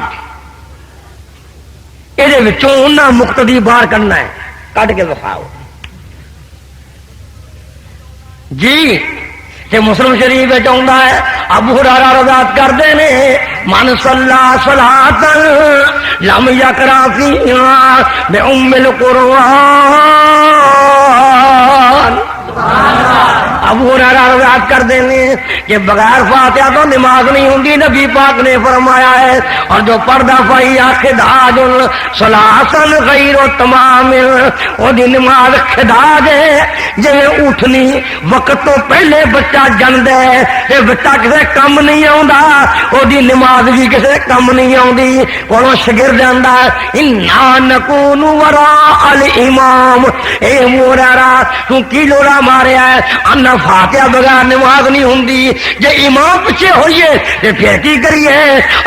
S2: یہ مقتدی باہر کرنا ہے، کٹ کے بکھاؤ جی. تے مسلم شریف آتا ہے ابو ہریرہ روایت کرتے ہیں من صلی صلاۃ لم یقرأ فیہا بأم القرآن. ابو ہریرہ روایت کرتے ہیں کہ بغیر فاتحہ تو نماز نہیں ہوتی. نبی پاک نے فرمایا ہے اور جو پردہ فہی خداج ثلاثن غیر تمام وہ دی نماز خداج ہے. جی اٹھنی وقت تو پہلے بچہ جن دے یہ بچہ کسے کم نہیں آتا، وہ دی نماز بھی کسے کم نہیں آتی. کو شگرد آتا انا نکون وراء الامام. اے ابو ہریرہ تو کی لوڑا ماریا ہے ان فاتحہ بغیر نماز نہیں ہوندی. جے امام پیچھے ہوئیے تے پھر کی کریے؟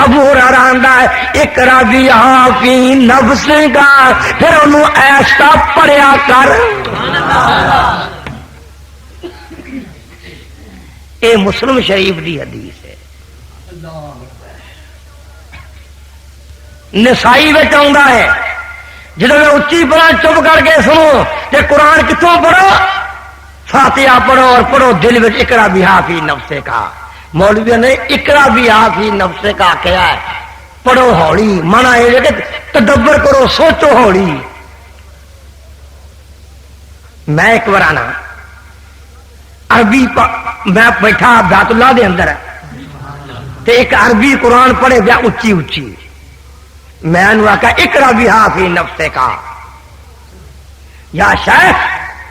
S2: ابو ہریرہ آندا ہے اقرا بہا فی نفس کا، پھر انہوں ایسا پڑھیا کر. اے مسلم شریف دی حدیث ہے. نسائی وچ آندا ہے جدوں میں اچھی پڑھا چپ کر کے سنو تے قرآن کتوں پڑھو؟ فاتحہ پڑھو اور پڑھو دل میں اقرا بہا فی نفس کا. مولوی نے اقرا بہا فی نفس کا کیا ہے؟ پڑھو ہولی. مانا یہ کہ تدبر کرو، سوچو ہولی. میں ایک بار آنا عربی میں بیٹھا بیت اللہ دے اندر تے ایک عربی قرآن پڑھے گیا اچھی اچھی. میں نے آخا اقرا بہا فی نفس کا. یا شیخ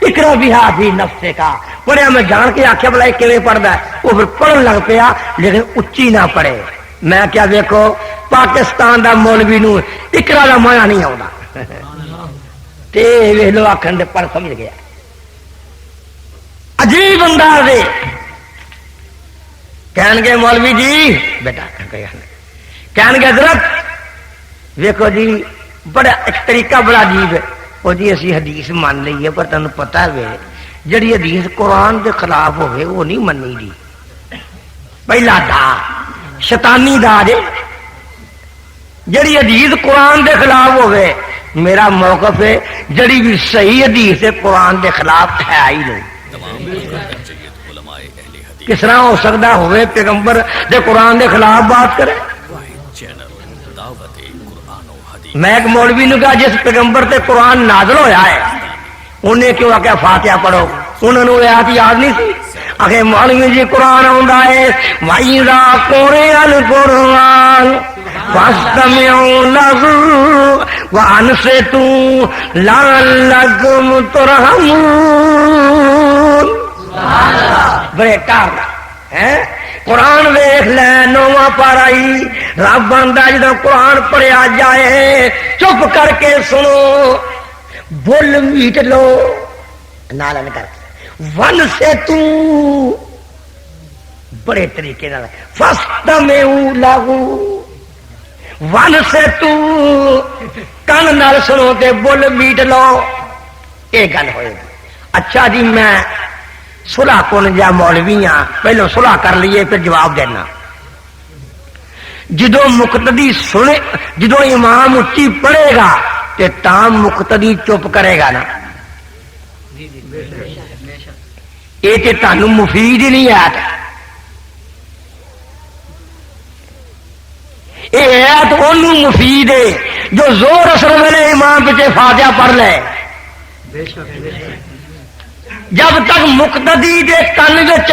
S2: اقرا بہا فی نفس کا پڑھیا. میں جان کے آخیا بلا کیویں پڑھتا ہے؟ وہ پھر پڑھن لگ پیا لیکن اچھی نہ پڑھے. میں کیا دیکھو پاکستان دا مولوی نو اقرا دا مانا نہیں آتا تے ویکھ لو آکھن دے پر سمجھ گیا. عجیب انداز ہے. کہن گے مولوی جی بیٹا کہن گے حضرت ویکو جی بڑا ایک طریقہ بڑا عجیب ہے. وہ جی اسی حدیث مان لیے پر تمہیں پتا ہے جڑی حدیث قرآن کے خلاف ہوئے وہ نہیں منی دی. پہلا دا شیطانی دا جے جڑی حدیث قرآن کے خلاف ہوئے. میرا موقف ہے جڑی بھی صحیح حدیث ہے قرآن کے خلاف ہے ہی نہیں. کس طرح ہو سکتا ہوئے پیغمبر دے قرآن کے خلاف بات کرے؟ میں ایک مولوی نے کہا جس پیغمبر تے قرآن نازل ہویا ہے انہیں کیوں آکھیا فاتحہ پڑھو؟ انہوں نے آیات یاد نہیں سی آخر مولوی جی قرآن آندا ہے وَإِذَا قُرِئَ الْقُرْآنُ فَاسْتَمِعُوا لَهُ وَأَنصِتُوا لَعَلَّكُمْ تُرْحَمُونَ بڑے کار ہے قرآن ویخ لے نواں پارائی رب آندا جدوں قرآن پڑھیا جائے چپ کر کے سنو بول میٹ لو نالن کر کے ون سے تو بڑے طریقے نال فاستمعوا له ون سے تو کن نال سنو تے بول میٹ لو یہ گل ہوئے اچھا جی میں صلح کون جا مولوی ہاں پہلو صلح کر لیے پھر جواب دینا جدو مقتدی سنے جدو امام اچھی پڑھے گا تے تام مقتدی چپ کرے گا نا یہ تے تانوں مفید ہی نہیں آتا یہ آیت انہوں مفید ہے جو زور اثر ویلے امام پیچھے فاتحہ پڑھ لے جب تک مقتدی دے کن وچ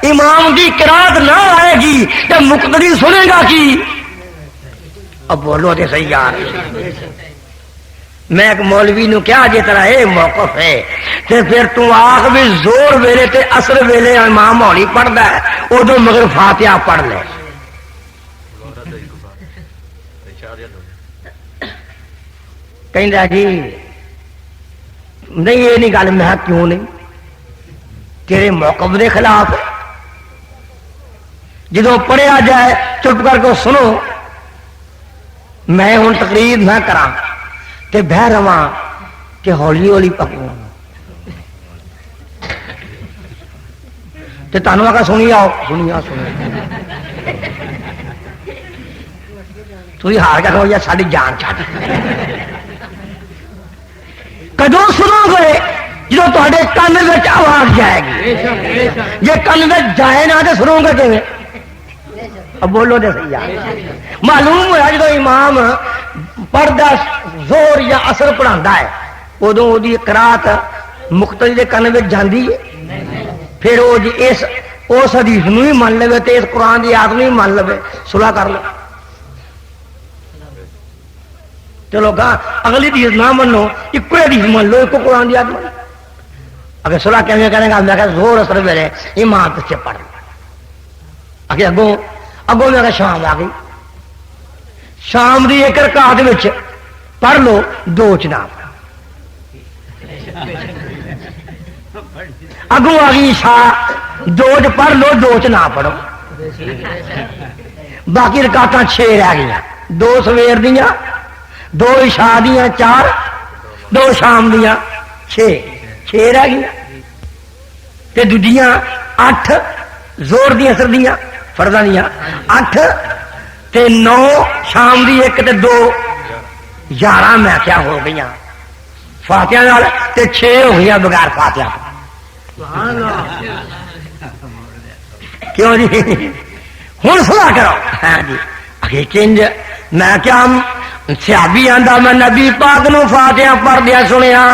S2: امام دی قرات نہ آئے گی تو مقتدی سنے گا کی اب بولو تے صحیح یار میں ایک مولوی نو کیا جے طرح اے موقف ہے تے پھر تو آخ بھی زور ویلے تے اثر ویلے امام ہولی پڑھدا ہے ادو مگر فاتحہ پڑھ لے کہندا جی نہیں یہ نہیں گل میں کیوں نہیں تیرے موقف دے خلاف جدو پڑھیا جائے چپ کر کے سنو میں ہوں تقریر نہ کراں تے بہ رواں کہ ہولی ہولی پکو تے تانوں آکھا سنی آؤ سنی تھی ہار کر یا ساری جان چھٹ کدو سنو گے جدو تے کن وچ آواز جائے گی جی کن وچ جائے نہ تو سنو گے کیویں اب بولو دے صحیح معلوم ہوا جدو امام پردہ زور یا اثر پڑھاندا ہے ادو دی قرات مقتدی دے کن وچ جاندی ہے پھر وہ جی اس حدیث نو ہی مان لے تے اس قرآن دی آیت نو ہی مان لے صلح کر لو چلو گا اگلی حدیث نہ منو ایک حدیث مان لو ایک قرآن دی آیت مان اگر صلح کیویں کرے گا میں کہ زور اثر ویلے امام پیچھے پڑھ اگے اگوں میں شام آ گئی شام دی ایک رکعت وچ پڑھ لو دو چناب اگوں آ گئی عشاء دو پڑھ لو دو چ نہ پڑھو باقی رکعتاں 6 رہ گئی دو سویر دیاں دو عشاء دیاں 4 دو شام دیاں 6 رہ گئی تے دوجیاں 8 زور دیاں اثر دیاں فرضاں دیاں 8 تے 9 شام دی 1 تے 2 11 میں کیا ہو گئیاں فاتحہ نال تے 6 ہو گئیاں بغیر فاتحہ کیوں جی ہوں صلح کرو ہاں جی اگے چنج میں کیا صحابی آندا میں نبی پاک نو فاتحہ پڑھدیا سنیا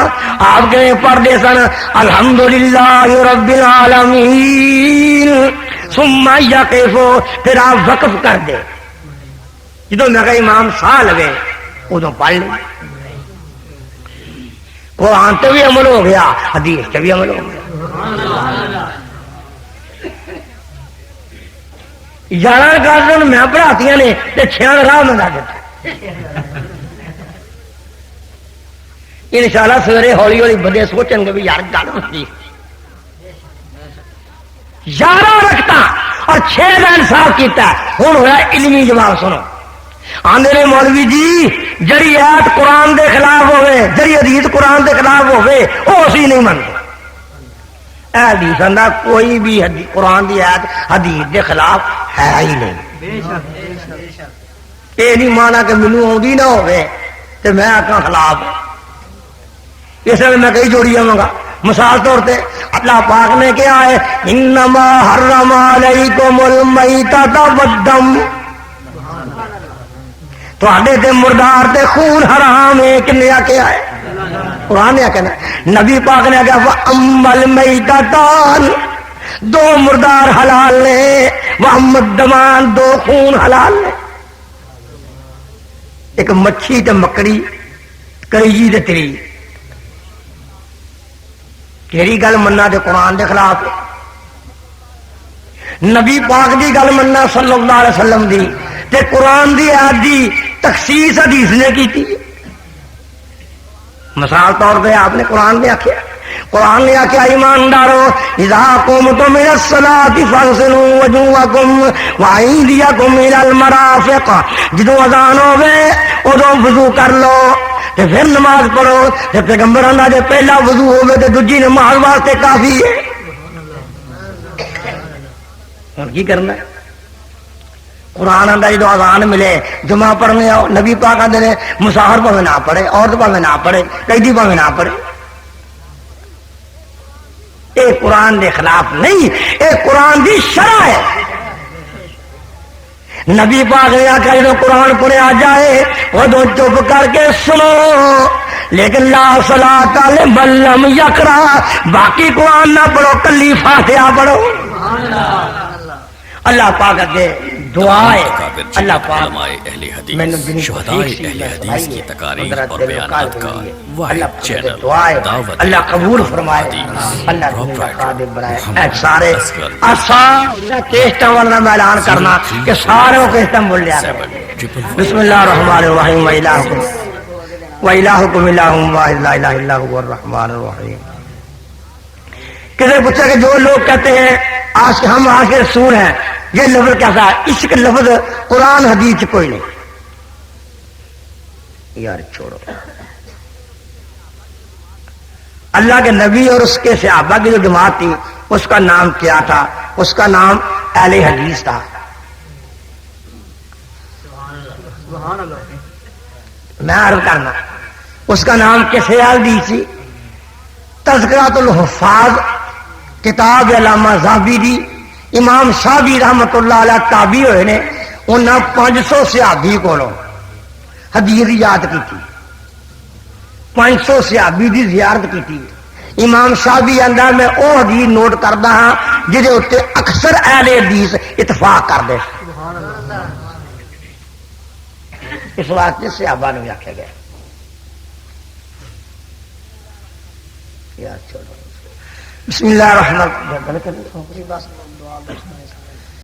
S2: آپ کے پڑھدے سن الحمدللہ رب العالمین ثم یقفو پھر آپ وقف کر دے جدو میں کہا امام ساہ لگے ادو پڑھ لیں قرآن تے بھی عمل ہو گیا حدیث تے بھی عمل ہو گیا 11 رکعتاں میں پڑھاتیاں نے تے 6 راہ میں لا دیتا انشاءاللہ سویرے ہولی ہولی بندے سوچیں گے بھی یار گل ہوتی 11 رکعتاں اور 6 کا انصاف کیتا ہوں ہوا علمی جواب سنو آندے نے مولوی جی جڑی آیت قرآن دے خلاف ہوئے جڑی حدیث قرآن دے خلاف ہوئے وہ اسی نہیں منتے حدیث آندا کوئی بھی قرآن دی آیت حدیث دے خلاف ہے ہی نہیں یہ نہیں مانا کہ مینوں آندی نہ ہوئے تے میں آکھاں خلاف اس لیے میں کئی جوڑی آواں گا مثال طور پہ اللہ پاک نے کیا ہے انما حرم علیکم المیتۃ والدم تواڈے تے مردار تے خون حرام ہے کنے کیا ہے قرآن نے کہنا نبی پاک نے کہا وَأَمَّا الْمَيْتَتَانِ دو مردار حلال نے وَأَمَّا الدَّمَانِ دو خون حلال نے ایک مچھی تے مکڑی کریجی تے تری کیڑی گل مننا تے قرآن دے خلاف نبی پاک دی گل مننا صلی اللہ علیہ وسلم دی تے قرآن دی آیت دی تخصیص حدیث نے کی مثال طور پہ آپ نے قرآن نے آخیا قرآن نے آخیا ایماندارو اذا قمتم الى الصلاة فاغسلوا وجوهكم وايديكم الى المرافق جدو اذان ہوے ادو وضو کر لو تے پھر نماز پڑھو تے پیغمبراں دا جے پہلا وضو ہوے تے دوجی نماز واسطے کافی ہے اور کی کرنا ہے قرآن آندا جدو اذان ملے جمعہ پڑھنے آؤ نبی پاک آندے نے مسافر پاویں نہ پڑھے عورت پاویں نہ پڑھے قیدی پاویں نہ پڑھے اے قرآن دے خلاف نہیں اے قرآن دی شرع ہے نبی پاک نے آخیا جدو قرآن پڑھیا جائے ادو چپ کر کے سنو لیکن لا صلاۃ لمن لم یقرأ باقی قرآن نہ پڑھو کلی فاتحہ پڑھو اللہ پاک کے دعا ہے اللہ پاک
S1: میں شہدائے اہل حدیث کی تقاریر اور بیانات کا واحد چینل
S2: دعا ہے
S1: دعوت
S2: اللہ قبول فرمائے اللہ سارے کیسٹا والا میں اعلان کرنا کہ سارے کیسٹا بول لیا بسم اللہ الرحمن الرحیم وَإِلَٰهُكُمْ إِلَٰهٌ وَاحِدٌ لَا إِلَٰهَ إِلَّا هُوَ الرَّحْمَٰنُ الرَّحِيمُ کسی نے پوچھا کہ جو لوگ کہتے ہیں آج ہم آخر رسول ہیں یہ لفظ کیسا ہے اس کا لفظ قرآن حدیث کوئی نہیں یار چھوڑو اللہ کے نبی اور اس کے صحابہ کی جو جماعت تھی اس کا نام کیا تھا اس کا نام اہل حدیث تھا میں عرض کرنا اس کا نام کیسے حدیث تھی تذکرۃ الحفاظ کتاب علامہ زاہبی دی امام شافعی رحمت اللہ علیہ تابعی ہوئے نے انہاں 500 صحابی کولوں حدیث یاد کی تھی 500 صحابی دی زیارت کی تھی امام شافعی اندر میں او حدیث نوٹ کردا ہاں جہدے اوتے اکثر اہل حدیث اتفاق کردے اس واسطے صحابہ نے آکھیا گیا یار چھوڑو بسم اللہ الرحمن الرحیم